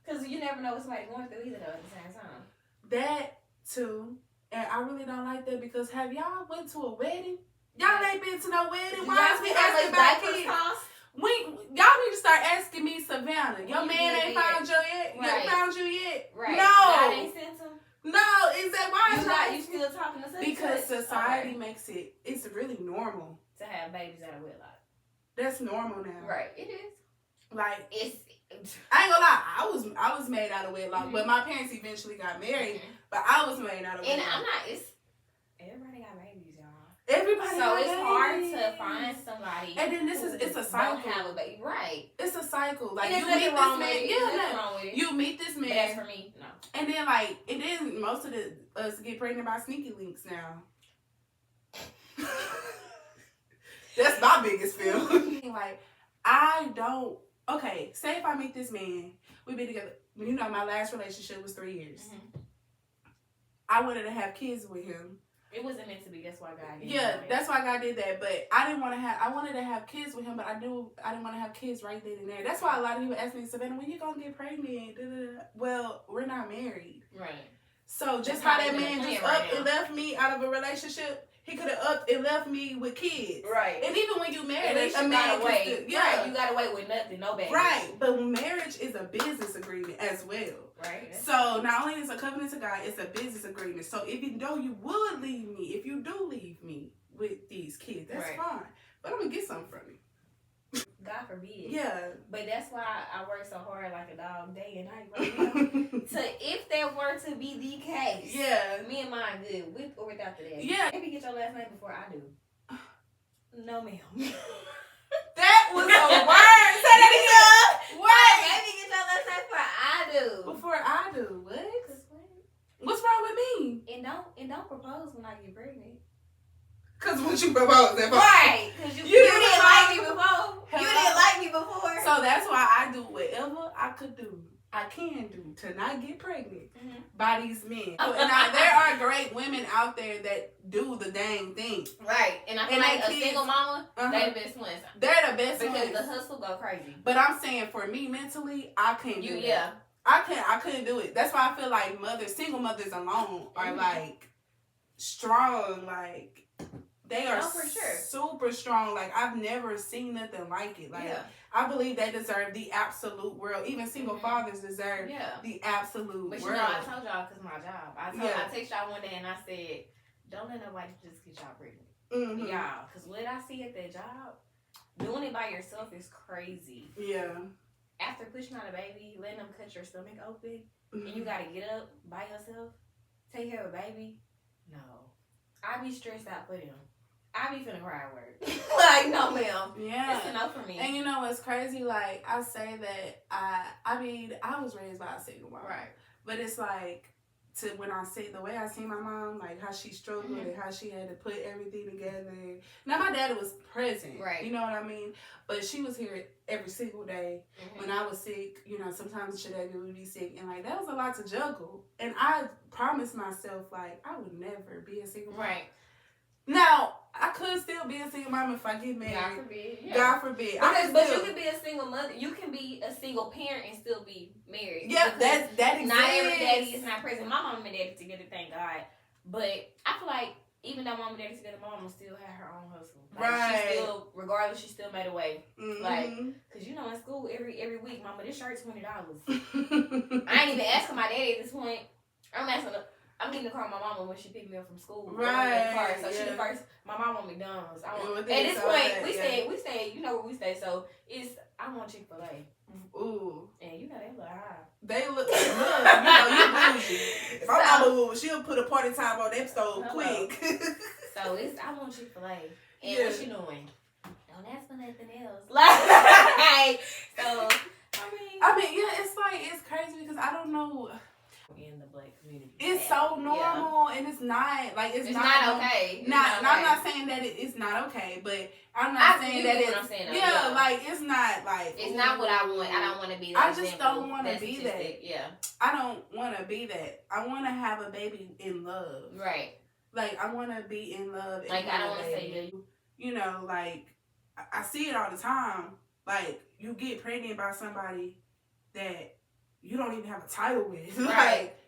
Because you never know what somebody's going through either, though, at the same time. That too, and I really don't like that because have y'all went to a wedding? Y'all ain't been to no wedding. Why is we asking about kids? Y'all need to start asking me, Savannah. Your man ain't found you yet. Right. Found you yet? Right. No. God ain't sent him. No. Is that why? You still talking to such? Because society makes it. It's really normal to have babies out of wedlock. That's normal now. Right. It is. Like it's. I ain't gonna lie. I was made out of wedlock, but my parents eventually got married. But I was made out of wedlock. And I'm not. It's everybody got babies, y'all. Everybody. So it's hard to find somebody. And then it's a cycle. Don't have a baby, right? It's a cycle. Like you meet this man. You meet this man. That's for me. No. And then most of us get pregnant by sneaky links now. That's my biggest fear. Like I don't. Okay, say if I meet this man, we been together. You know, my last relationship was 3 years. I wanted to have kids with him. It wasn't meant to be. That's why God did. Yeah, that's why God did that. But I didn't want to have. I wanted to have kids with him, but I didn't want to have kids right then and there. That's why a lot of people ask me, Savannah, when you gonna get pregnant? Well, we're not married. Right. So just how that man just up and left me out of a relationship, he could have upped and left me with kids. Right. And even when you married, a man wait. Right. You gotta wait with nothing, no baby. Right. But marriage is a business agreement as well. Right. So not only is it a covenant to God, it's a business agreement. So even though you would leave me, if you do leave me with these kids, that's fine. But I'm gonna get something from you. God forbid. Yeah. But that's why I work so hard like a dog day and night right now. So if that were to be the case, me and mine good, with or without the daddy. Yeah. Maybe get your last name before I do. No, ma'am. That was a word. Say that again. Wait. Maybe get your last name before I do. Before I do. What? What's wrong with me? And don't propose when I get pregnant. Cause once you propose, that right? Cause you didn't like me before. Hello? You didn't like me before. So that's why I do whatever I can do to not get pregnant by these men. Now there are great women out there that do the dang thing. Right, and I feel like a single mama, they the best ones. They're the best because ones. the hustle go crazy. But I'm saying for me mentally, I can't do that. I couldn't do it. That's why I feel like single mothers alone are like strong, like. They are super strong. Like, I've never seen nothing like it. Like, I believe they deserve the absolute world. Even single fathers deserve the absolute world. But you know, I told y'all because my job. I texted y'all one day and I said, don't let nobody just get y'all pregnant. Y'all. Because what I see at that job, doing it by yourself is crazy. Yeah. After pushing out a baby, letting them cut your stomach open, and you got to get up by yourself, take care of a baby. No. I be stressed out for them. I be finna cry at work. Like, no, ma'am. Yeah. That's enough for me. And you know what's crazy? Like, I say that I was raised by a single mom. Right. But it's like, when I see the way I see my mom, like how she struggled and how she had to put everything together. Now, my dad was present. Right. You know what I mean? But she was here every single day. When I was sick, you know, sometimes Shadavi would be sick. And, like, that was a lot to juggle. And I promised myself, like, I would never be a single mom. Right. Now, I could still be a single mom if I get married. God forbid. Yeah. God forbid. But you can be a single mother. You can be a single parent and still be married. Yeah, that exists. Not every daddy is not present. My mom and daddy together, thank God. But I feel like even though mom and daddy together, my mom still had her own hustle. Like, right. She still, regardless, she still made a way. Like, cause you know in school every week, mama, this shirt $20. I ain't even asking my daddy at this point. I'm getting the car with my mama when she picked me up from school. Right. Car. So she the first. My mom want McDonald's. At this point, we stay. You know where we stay. So I want Chick-fil-A. Ooh. And you know they look high. They look. You know you bougie. If my mama she'll put a party time on that stove quick. So I want Chick-fil-A. And what you doing? Don't ask for nothing else. Like so. I mean, yeah, it's crazy because I don't know. in the black community. It's so normal, and it's not like it's not okay. I'm not saying that it's not okay, but I'm not saying that it's I'm saying, yeah, like it's not like it's not what I want. I don't want to be that. I just don't want to be that. Yeah, I don't want to be that. I want to have a baby in love. Right. Like I want to be in love. And like I don't want to say you know, like I see it all the time. Like you get pregnant by somebody that you don't even have a title with. Right. Like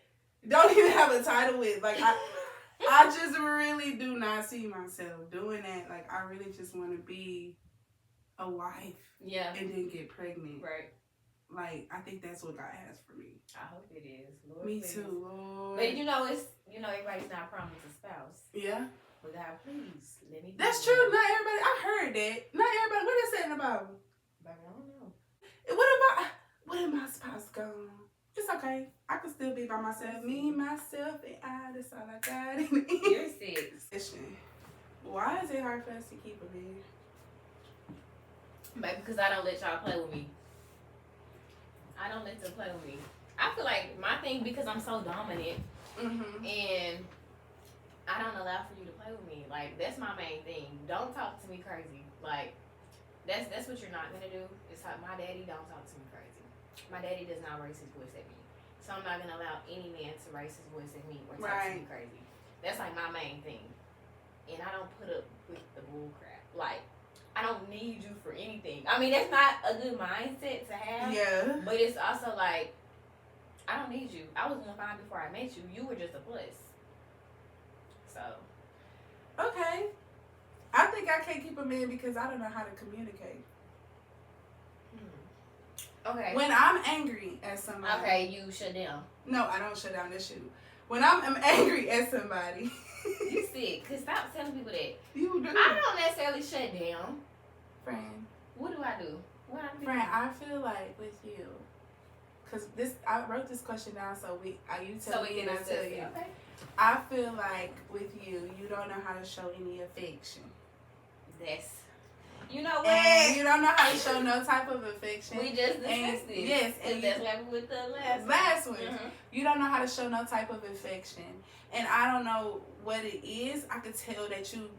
don't even have a title with. Like I just really do not see myself doing that. Like I really just want to be a wife. Yeah. And then get pregnant. Right. Like I think that's what God has for me. I hope it is. Lord, me please. too, Lord. But everybody's not promised a spouse. Yeah. But God, please let me. That's true. Not everybody. I heard that. Not everybody. What is that in the Bible? Baby, I don't know. What if my spouse gone? It's okay. I can still be by myself. Me, myself, and I. That's all I got. You're 6. Why is it hard for us to keep a man? Baby, because I don't let y'all play with me. I don't let them play with me. I feel like my thing, because I'm so dominant, and I don't allow for you to play with me. Like, that's my main thing. Don't talk to me crazy. Like, that's what you're not gonna do. It's like my daddy don't talk to me crazy. My daddy does not raise his voice at me. So I'm not gonna allow any man to raise his voice at me or talk to me crazy. That's like my main thing. And I don't put up with the bull crap. Like, I don't need you for anything. I mean, that's not a good mindset to have. Yeah. But it's also like, I don't need you. I was doing fine before I met you. You were just a plus. So. Okay. I think I can't keep a man because I don't know how to communicate. Okay. When I'm angry at somebody. Okay, you shut down. No, I don't shut down. That's you. When I'm angry at somebody. You sick. Cause stop telling people that. You do. I don't necessarily shut down. Friend. What do I do? What I do? Friend, I feel like with you. Cause I wrote this question down so you tell me and I tell you. Okay. I feel like with you don't know how to show any affection. You know what? And you don't know how to show no type of affection. We just discussed this. Yes, and that's like with the last one. You don't know how to show no type of affection, and I don't know what it is. I could tell that you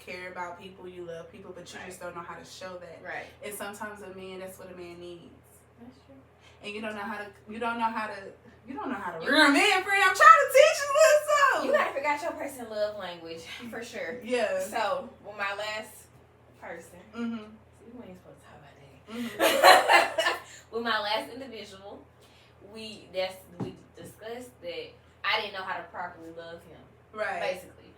care about people, you love people, but you just don't know how to show that. Right. And sometimes that's what a man needs. That's true. And you don't know how to rear a man, friend. I'm trying to teach you this something. You gotta figure out your person love language for sure. Yeah. So, with my last person. Mm-hmm. See, we ain't supposed to talk about that. Mm-hmm. With my last individual, we discussed that I didn't know how to properly love him. Right. Basically.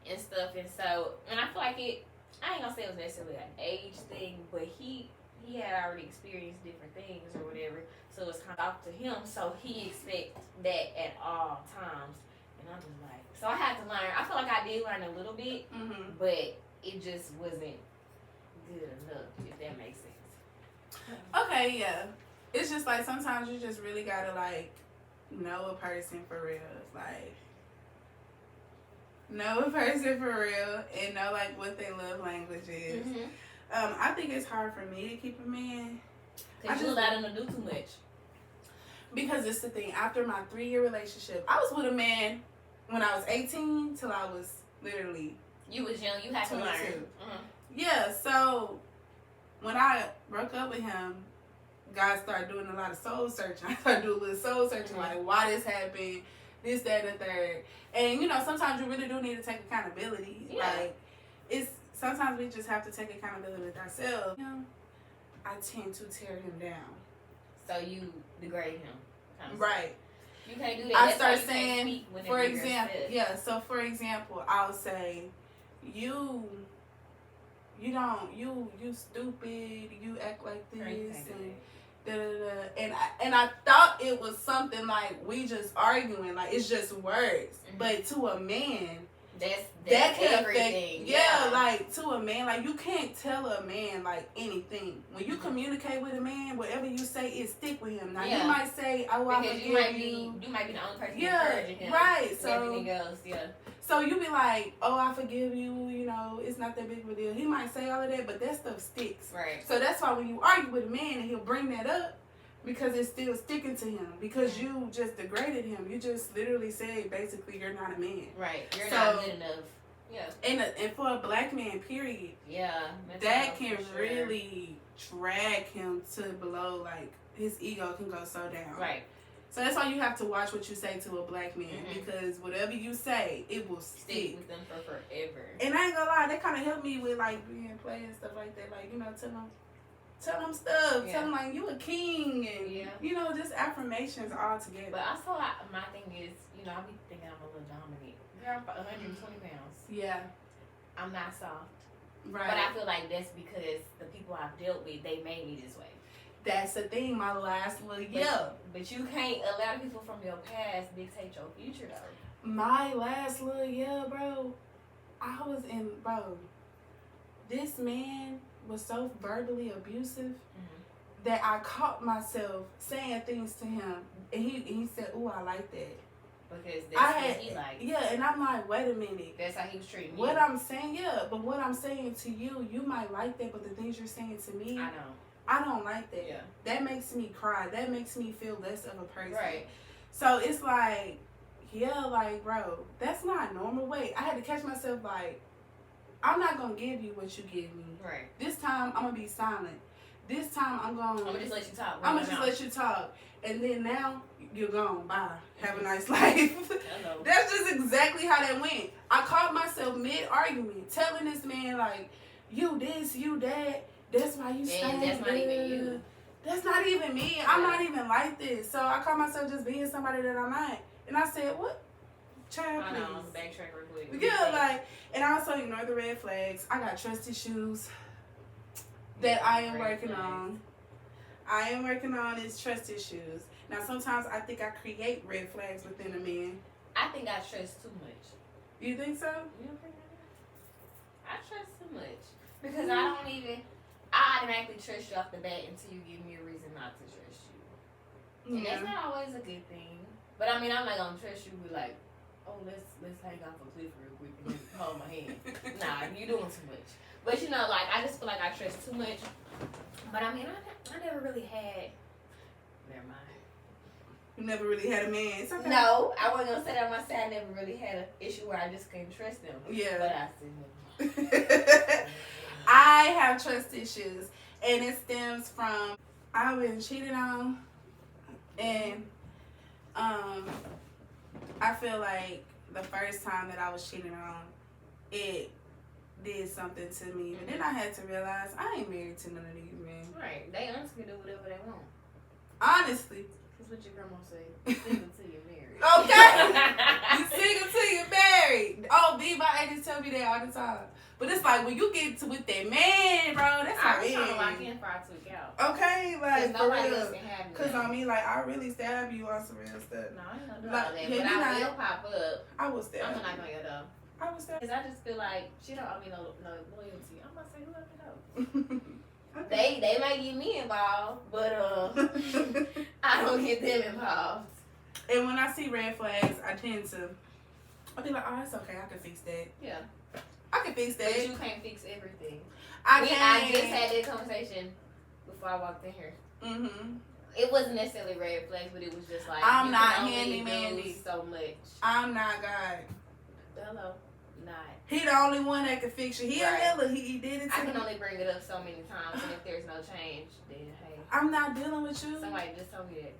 And stuff. And so, and I feel like I ain't gonna say it was necessarily an age thing, but he had already experienced different things or whatever. So it's kind of up to him. So he expects that at all times. And I'm just like, so I had to learn. I feel like I did learn a little bit, but it just wasn't good enough, if that makes sense. Okay, yeah. It's just like sometimes you just really gotta like know a person for real. Like know a person for real and know like what their love language is. I think it's hard for me to keep a man. Because you allow them to do too much. Because it's the thing. After my 3-year relationship, I was with a man when I was 18 till I was literally. You was young. You had 22. To learn. Yeah. So when I broke up with him, God started doing a lot of soul searching. I started doing a little soul searching, like why this happened, this, that, and the third. And sometimes you really do need to take accountability. Yeah. Like sometimes we just have to take accountability with ourselves. I tend to tear him down. So you degrade him. Right. You can't do that. I start saying, for example, I'll say, you stupid, you act like this, and I thought it was something like we just arguing, like it's just words, but to a man, that can everything. Affect, like to a man, like you can't tell a man like anything. When you communicate with a man, whatever you say, it stick with him. Now you might say, "Oh, I forgive you." You might be the only person encouraging him. Right. So everything else, So you be like, "Oh, I forgive you." It's not that big of a deal. He might say all of that, but that stuff sticks. Right. So that's why when you argue with a man and he'll bring that up, Because it's still sticking to him. Because you just degraded him. You just literally said, basically, you're not a man. Right. You're not good enough. Yeah. And for a black man, period. Yeah. That can really drag him to below, like, his ego can go so down. Right. So that's why you have to watch what you say to a black man. Because whatever you say, it will stick with them for forever. And I ain't gonna lie, that kind of helped me with, like, being play and stuff like that. Like, you know, tell them stuff. Yeah. Tell them, like, you a king. And, you know, just affirmations all together. But also, my thing is, you know, I be thinking I'm a little dominant. Girl, I'm 120 pounds. Yeah. I'm not soft. Right. But I feel like that's because the people I've dealt with, they made me this way. That's the thing, my last little year. But you can't allow people from your past dictate your future, though. My last little year, bro, bro, this man was so verbally abusive that I caught myself saying things to him. And he said, ooh, I like that. Because that's what he liked. Yeah, and I'm like, wait a minute. That's how he was treating you. What I'm saying, but what I'm saying to you, you might like that, but the things you're saying to me, I don't like that. Yeah. That makes me cry. That makes me feel less of a person. Right. So it's like, like, bro, that's not a normal way. I had to catch myself like, I'm not going to give you what you give me. Right. This time, I'm going to be silent. This time, I'm going to just let you talk. I'm going to just let you talk. And then now, you're gone. Bye. Have a nice life. That's just exactly how that went. I caught myself mid-argument, telling this man, like, you this, you that. That's why you stand. That's not even you. That's not even me. Yeah. I'm not even like this. So I caught myself just being somebody that I'm not. And I said, what? Child, please. I know. Backtrack real quick. Yeah, like, and I also ignore the red flags. I got trust issues that I am working on. I am working on is trust issues. Now, sometimes I think I create red flags within a man. I think I trust too much. You think so? You don't think I trust too much. Because I automatically trust you off the bat until you give me a reason not to trust you. And that's not always a good thing. But I mean, I'm not going to trust you with like, oh, let's hang off a cliff real quick and hold my hand. Nah, you doing too much. But you know, like, I just feel like I trust too much. But I mean, I never really had. Never mind. You never really had a man. It's okay. No, I wasn't gonna say that myself. I never really had an issue where I just couldn't trust them. Yeah. But I still never. I have trust issues, and it stems from I've been cheated on, and I feel like the first time that I was cheated on, it did something to me. But then I had to realize I ain't married to none of these men. Right. They honestly do whatever they want. Honestly. That's what your grandma say. Single till you're married. Okay. You single till you're married. Oh, my aunties tell me that all the time. But it's like when you get to with that man, bro, that's how it is. I'm trying to lock in before I tweak out. Okay, like for nobody real. else can have me. Cause I mean, like I really stab you on some real stuff. No, I ain't gonna do all that. But I will pop up. I will stab. I'm gonna knock on your door. I will stab. Cause I just feel like she don't owe me no loyalty. I'm gonna say who up the door. Okay. They might get me involved, but I don't get them involved. And when I see red flags, I tend to. I'll be like, oh, it's okay. I can fix that. Yeah. I can fix that. But you can't fix everything. I just had that conversation before I walked in here. Mm-hmm. It wasn't necessarily red flags, but it was just like I'm not handy-mandy so much. I'm not God. Hello, not. He the only one that can fix you. He a healer. He did it to I can me. only bring it up so many times, and if there's no change, then hey. I'm not dealing with you. Somebody just told me that.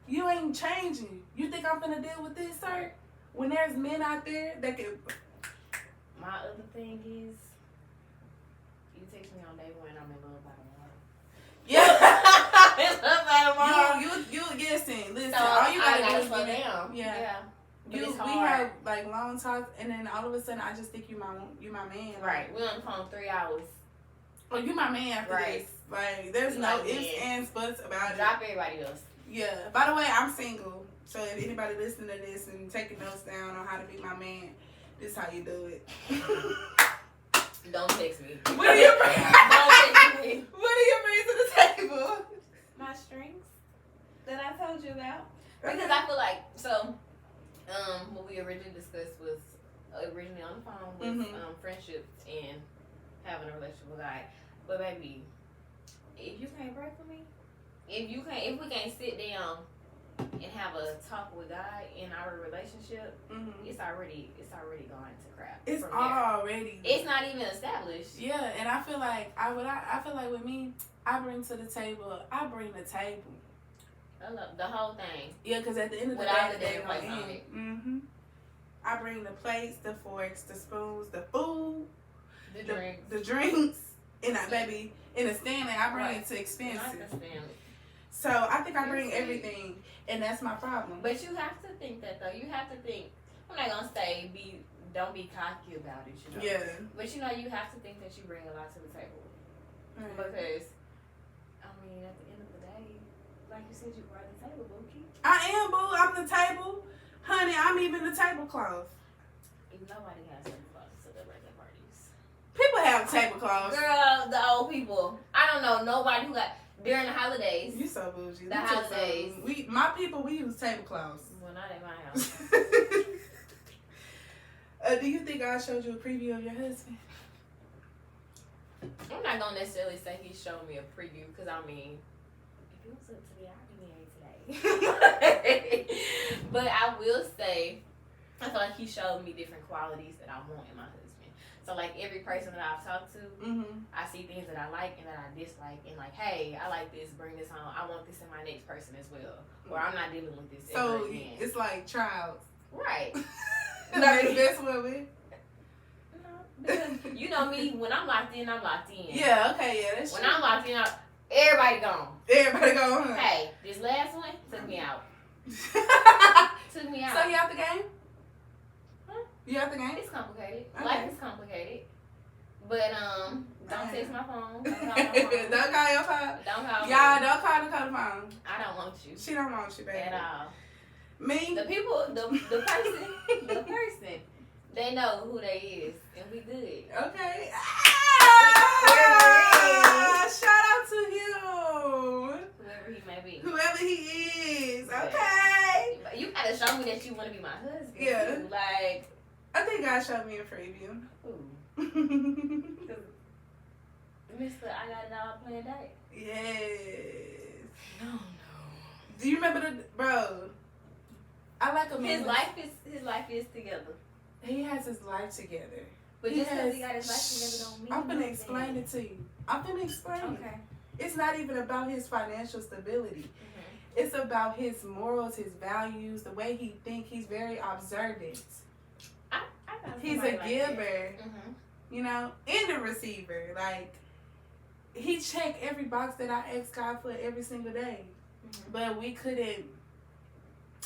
You ain't changing. You think I'm gonna deal with this, sir? When there's men out there that can. My other thing is, you text me on day one, I'm in love by tomorrow. Yeah. In love by tomorrow. You listen. So all you gotta do is slow get down. Yeah. We have like long talks, and then all of a sudden I just think you my man. Right. We on the phone 3 hours. Oh, you my man after this. Like there's no ifs, ands, buts about it. Drop everybody else. Yeah. By the way, I'm single. So if anybody listening to this and taking notes down on how to be my man, this is how you do it. Don't text me. What do you bring? Don't text me. What do you bring to the table? My strengths that I told you about. Because I feel like what we originally discussed was originally on the phone was friendship and having a relationship with God. But baby, if you can't pray for me, if we can't sit down and have a talk with God in our relationship, it's already going to crap. It's already. It's not even established. Yeah, and I feel like I feel like with me, I bring the table. I love the whole thing. Yeah, because at the end of the day, the day on it. I bring the plates, the forks, the spoons, the food, the drinks, and baby, in a stand, I bring it to expensive. So I think I bring everything, and that's my problem. But you have to think that though. You have to think. I'm not gonna say don't be cocky about it. You know. Yeah. But you know you have to think that you bring a lot to the table. Right. Because I mean, at the end of the day, like you said, you are the table, Bookie. I am, boo. I'm the table, honey. I'm even the tablecloth. Nobody has tablecloths to the birthday parties. People have tablecloths. Girl, the old people. I don't know nobody who got during the holidays. You so bougie. The holidays. My people, we use tablecloths. Well, not at my house. Do you think I showed you a preview of your husband? I'm not gonna necessarily say he showed me a preview because I mean, if it was up to me, I'd be married today. But I will say, I feel like he showed me different qualities that I want in my husband. So like every person that I've talked to, I see things that I like and that I dislike, and like, hey, I like this, bring this home. I want this in my next person as well, or I'm not dealing with this ever again. So it's like trials, right? Like this woman. Because you know me, when I'm locked in, I'm locked in. Yeah, okay, yeah, that's when true. I'm locked in, everybody gone. Everybody gone. Hey, this last one took me out. Took me out. So you out the game? Huh? You out the game? It's complicated. Okay. Life is complicated. But don't text my phone. Don't call my phone. Don't call your phone. Don't call me. Y'all don't call Dakota phone. I don't want you. She don't want you, baby. At all. Me? The people, the person, they know who they is, and we good. Okay. Ah! Shout out to him. Whoever he may be. Whoever he is. Okay. You gotta show me that you want to be my husband. Yeah. Too. Like. I think God showed me a preview. Ooh. Mr. I got it all planned out. Yes. No. Do you remember bro? I like a man. His life is together. He has his life together. But just because he got his life together don't mean I'm gonna explain it to you. Okay. It's not even about his financial stability. It's about his morals, his values, the way he thinks. He's very observant. He's a giver, you know, and a receiver. Like, he checked every box that I asked God for every single day. But we couldn't.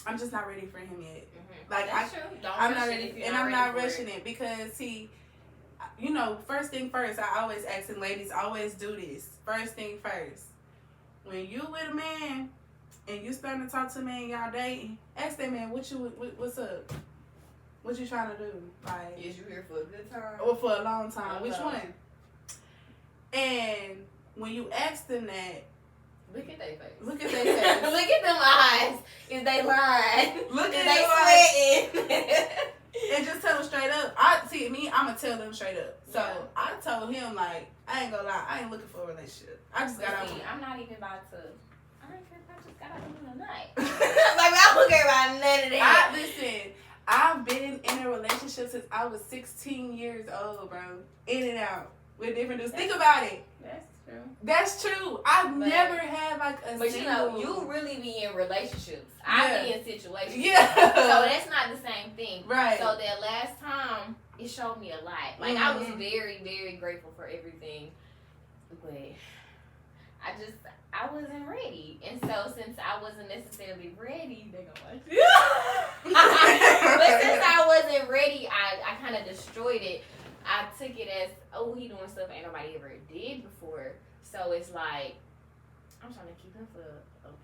I'm just not ready for him yet. Like, I'm not ready, and I'm not rushing it because you know, first thing first. I always ask, and ladies always do this. First thing first. When you with a man and you starting to talk to a man, y'all dating, ask that man, what's up? What you trying to do? Like, is you here for a good time or for a long time? Which one? And when you ask them that, look at their face. Look at their face. Look at them eyes. Is they lying? Look at they sweating. And just tell them straight up. I'ma tell them straight up. So I told him, like, I ain't gonna lie, I ain't looking for a relationship. I just got out. I'm not even about to. I don't care if I just got out in the night. Like, I don't care about none of that. Listen, I've been in a relationship since I was 16 years old, bro. In and out with different dudes. Think about it. That's true. I've never had like a. But you know, you really be in relationships. I be in situations. Yeah. So that's not the same thing. Right. So that last time, it showed me a lot. Like, I was very, very grateful for everything. But I wasn't ready. And so since I wasn't necessarily ready, they're gonna watch it. But since I wasn't ready, I kind of destroyed it. I took it as, oh, he doing stuff ain't nobody ever did before. So it's like, I'm trying to keep him for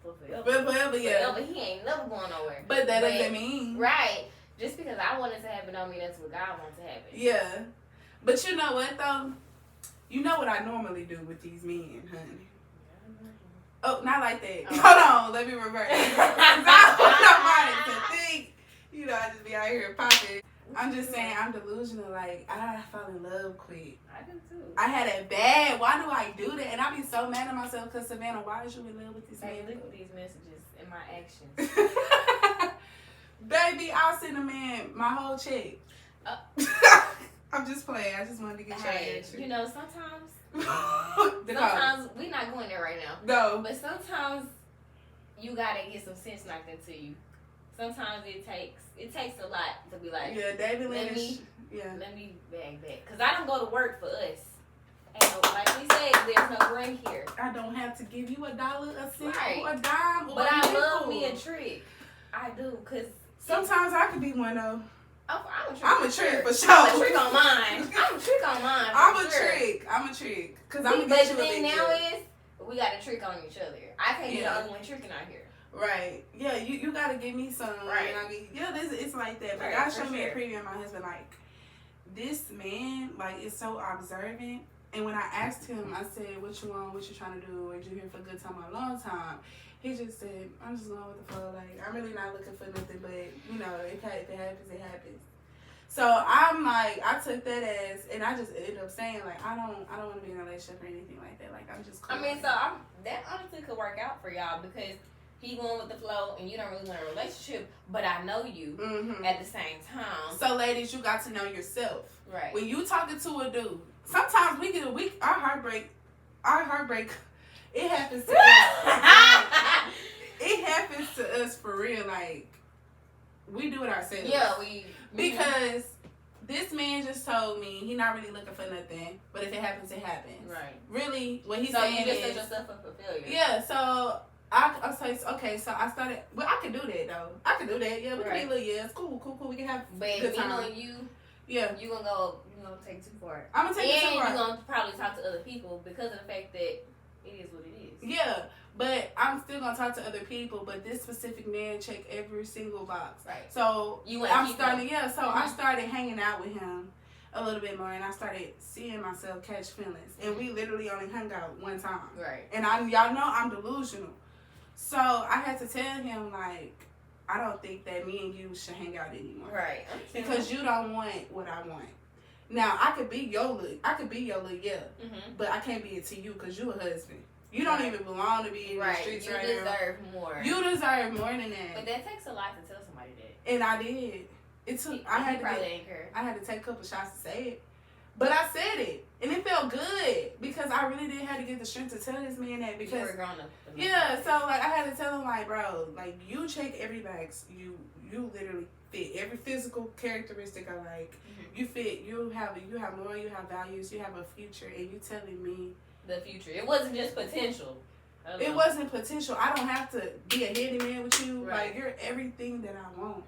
forever. Forever, yeah. But he ain't never going nowhere. But that doesn't mean. Right. Just because I want it to happen don't mean that's what God wants to happen. Yeah. But you know what, though? You know what I normally do with these men, honey. Oh, not like that. Oh. Hold on, let me reverse. I want to think. You know, I just be out here popping. I'm just saying I'm delusional. Like, I fall in love quick. I do too. I had it bad. Why do I do that? And I be so mad at myself because, Savannah, why is you in love with this man? Look at these messages and my actions. Baby, I'll send a man my whole check. I'm just playing. I just wanted to get your answer. You know, sometimes sometimes we not going there right now. No. But sometimes you gotta get some sense knocked into you. Sometimes it takes a lot to be like, yeah, David let Lynch. me bag back. Cause I don't go to work for us. Ain't no, like we said, there's no rent here. I don't have to give you $1, a cent, right. or a dime, or but a I nickel. love me a trick. I do, cause sometimes I could be one though. I'm a trick for sure. I'm a trick on mine. I'm a trick on mine. I'm a trick. Cause I'm gonna get you a big But the thing now deal. is, we got to trick on each other. I can't be the only one tricking out here. Right. Yeah, you gotta give me some. Right. It's like that. But Right, God showed me sure. a preview of my husband, like, this man, like, is so observant. And when I asked him, I said, what you want, what you trying to do, are you here for a good time or a long time? He just said, I'm just going with the flow. Like, I'm really not looking for nothing, but, you know, if it happens, it happens. So I'm like, I took that as, and I just ended up saying, like, I don't want to be in a relationship or anything like that. Like, I'm just cool. I mean, that honestly could work out for y'all because he going with the flow and you don't really want a relationship, but I know you at the same time. So, ladies, you got to know yourself. Right. When you talking to a dude, sometimes our heartbreak, it happens to us. It happens to us for real. Like, we do it ourselves. Yeah, because this man just told me he not really looking for nothing, but if it happens, it happens. Right. Really, what he's so saying you just is, set yourself up for failure. yeah. So I was like, okay, so I started. Well, I could do that though. I could do that. Yeah, we can be little years. Cool. We can have but good me time. knowing you, yeah, you gonna take too far. I'm gonna take it too far. And you gonna probably talk to other people because of the fact that it is what it is. Yeah, but I'm still gonna talk to other people. But this specific man checked every single box. Right. So I started hanging out with him a little bit more, and I started seeing myself catch feelings. And we literally only hung out one time. Right. And y'all know I'm delusional, so I had to tell him, like, I don't think that me and you should hang out anymore. Right. Because you don't want what I want. Now I could be your little, yeah, but I can't be it to you because you a husband. You don't even belong to be in the streets right now. You deserve more. You deserve more than that. But that takes a lot to tell somebody that. And I did. It took. I had to take a couple shots to say it, but I said it, and it felt good because I really did have to get the strength to tell this man that because you were grown up. Yeah, so like I had to tell him, like, bro, like, you check every box. You literally fit every physical characteristic I like. You fit. You have more. You have values. You have a future, and you telling me the future. It wasn't just potential. It wasn't potential. I don't have to be a heady man with you. Right. Like, you're everything that I want.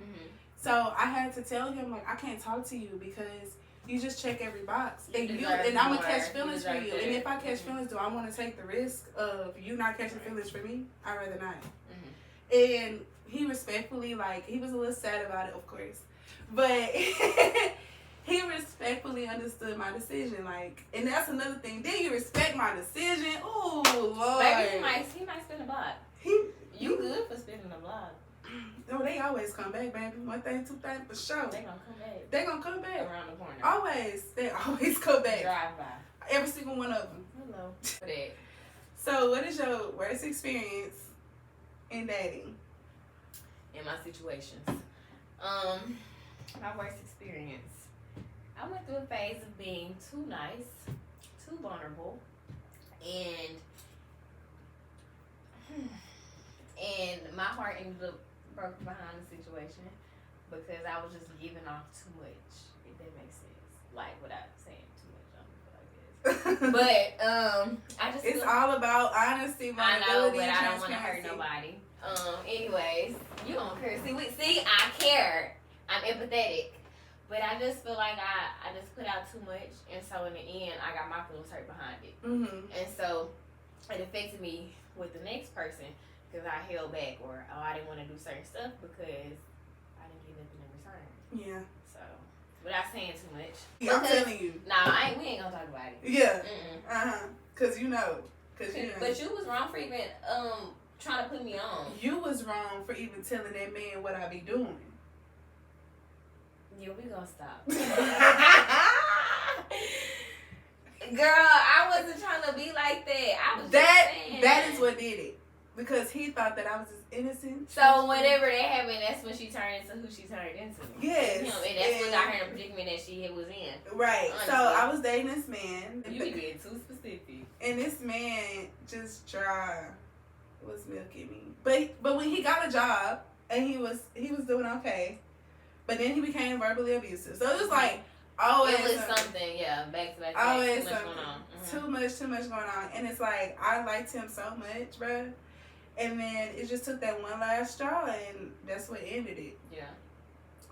So I had to tell him, like, I can't talk to you because you just check every box. And I'm going to catch feelings for you. And if I catch feelings, do I want to take the risk of you not catching feelings for me? I'd rather not. And he respectfully, like, he was a little sad about it, of course. But he respectfully understood my decision. Like, and that's another thing. Did you respect my decision? Oh, Lord. Maybe he might spend a block. You good for spending a block. No, they always come back, baby. One thing, two things for sure. They gonna come back. They gonna come back. Around the corner. Always. They always come back. Drive by. Every single one of them. Hello. For that. So, what is your worst experience in dating? In my situations. My worst experience. I went through a phase of being too nice, too vulnerable, and my heart ended up broken behind the situation because I was just giving off too much, if that makes sense. Like, without saying too much, I don't feel like this. But it's all about honesty, I know, but and I don't want to hurt nobody. Anyways, you don't care. See, I care. I'm empathetic. But I just feel like I just put out too much, and so in the end, I got my feelings hurt behind it. And so it affected me with the next person because I held back, or I didn't want to do certain stuff because I didn't get nothing in return. Yeah. So without saying too much. Yeah, I'm telling you. Nah, we ain't gonna talk about it. Yeah. Cause you know. But you was wrong for even trying to put me on. You was wrong for even telling that man what I be doing. Yeah, we gonna stop. Girl, I wasn't trying to be like that. I was just saying. That is what did it. Because he thought that I was just innocent. So whenever that happened, that's when she turned into who she turned into. Yes. And that's what got her in the predicament that she was in. Right. Honestly. So I was dating this man. You be being too specific. And this man just was milking me. But when he got a job and he was doing okay, but then he became verbally abusive. So it was like always it was something, yeah, back to back. Always too much going on. Too much going on. And it's like I liked him so much, bruh. And then it just took that one last straw, and that's what ended it. Yeah.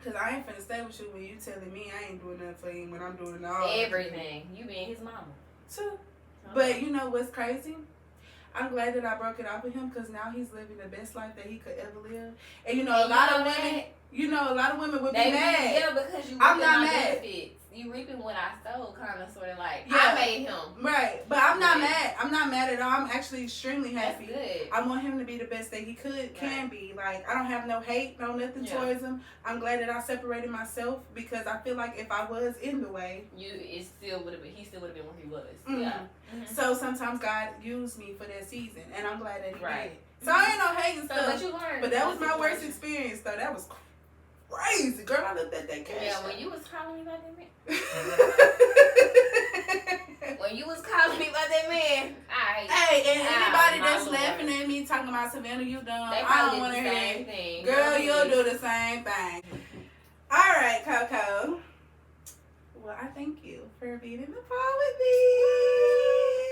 Cause I ain't finna stay with you when you telling me I ain't doing nothing for him when I'm doing all everything. You being his mama. Too. But you know what's crazy? I'm glad that I broke it off with him because now he's living the best life that he could ever live. And a lot of women would be mad. Yeah, because you I'm not my mad. benefits. You reaping what I sowed, kind of, sort of like. Yeah. I made him. Right, but I'm not mad. I'm not mad at all. I'm actually extremely happy. That's good. I want him to be the best that he can be. Like, I don't have no hate, no nothing towards him. I'm glad that I separated myself because I feel like if I was in the way, he still would have been where he was. Mm-hmm. Yeah. Mm-hmm. So sometimes God used me for that season, and I'm glad that He did. So Mm-hmm. I ain't no hating stuff. But you learned. But that was my worst experience, though. That was crazy, girl. I looked at that cash. Yeah, when you was calling me about that man. When you was calling me about that man, and anybody that's laughing at me talking about Savannah, you dumb. I don't want to hear it. Girl, you'll do the same thing. All right, Coco. Well, I thank you for being in the pod with me.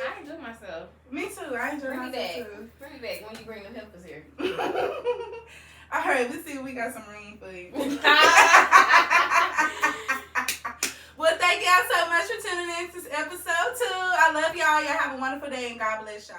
I enjoy myself. Me too. I enjoy myself too. Bring me back when you bring them helpers here. All right, let's see if we got some ring for you. Well, thank y'all so much for tuning in to episode 2. I love y'all. Y'all have a wonderful day and God bless y'all.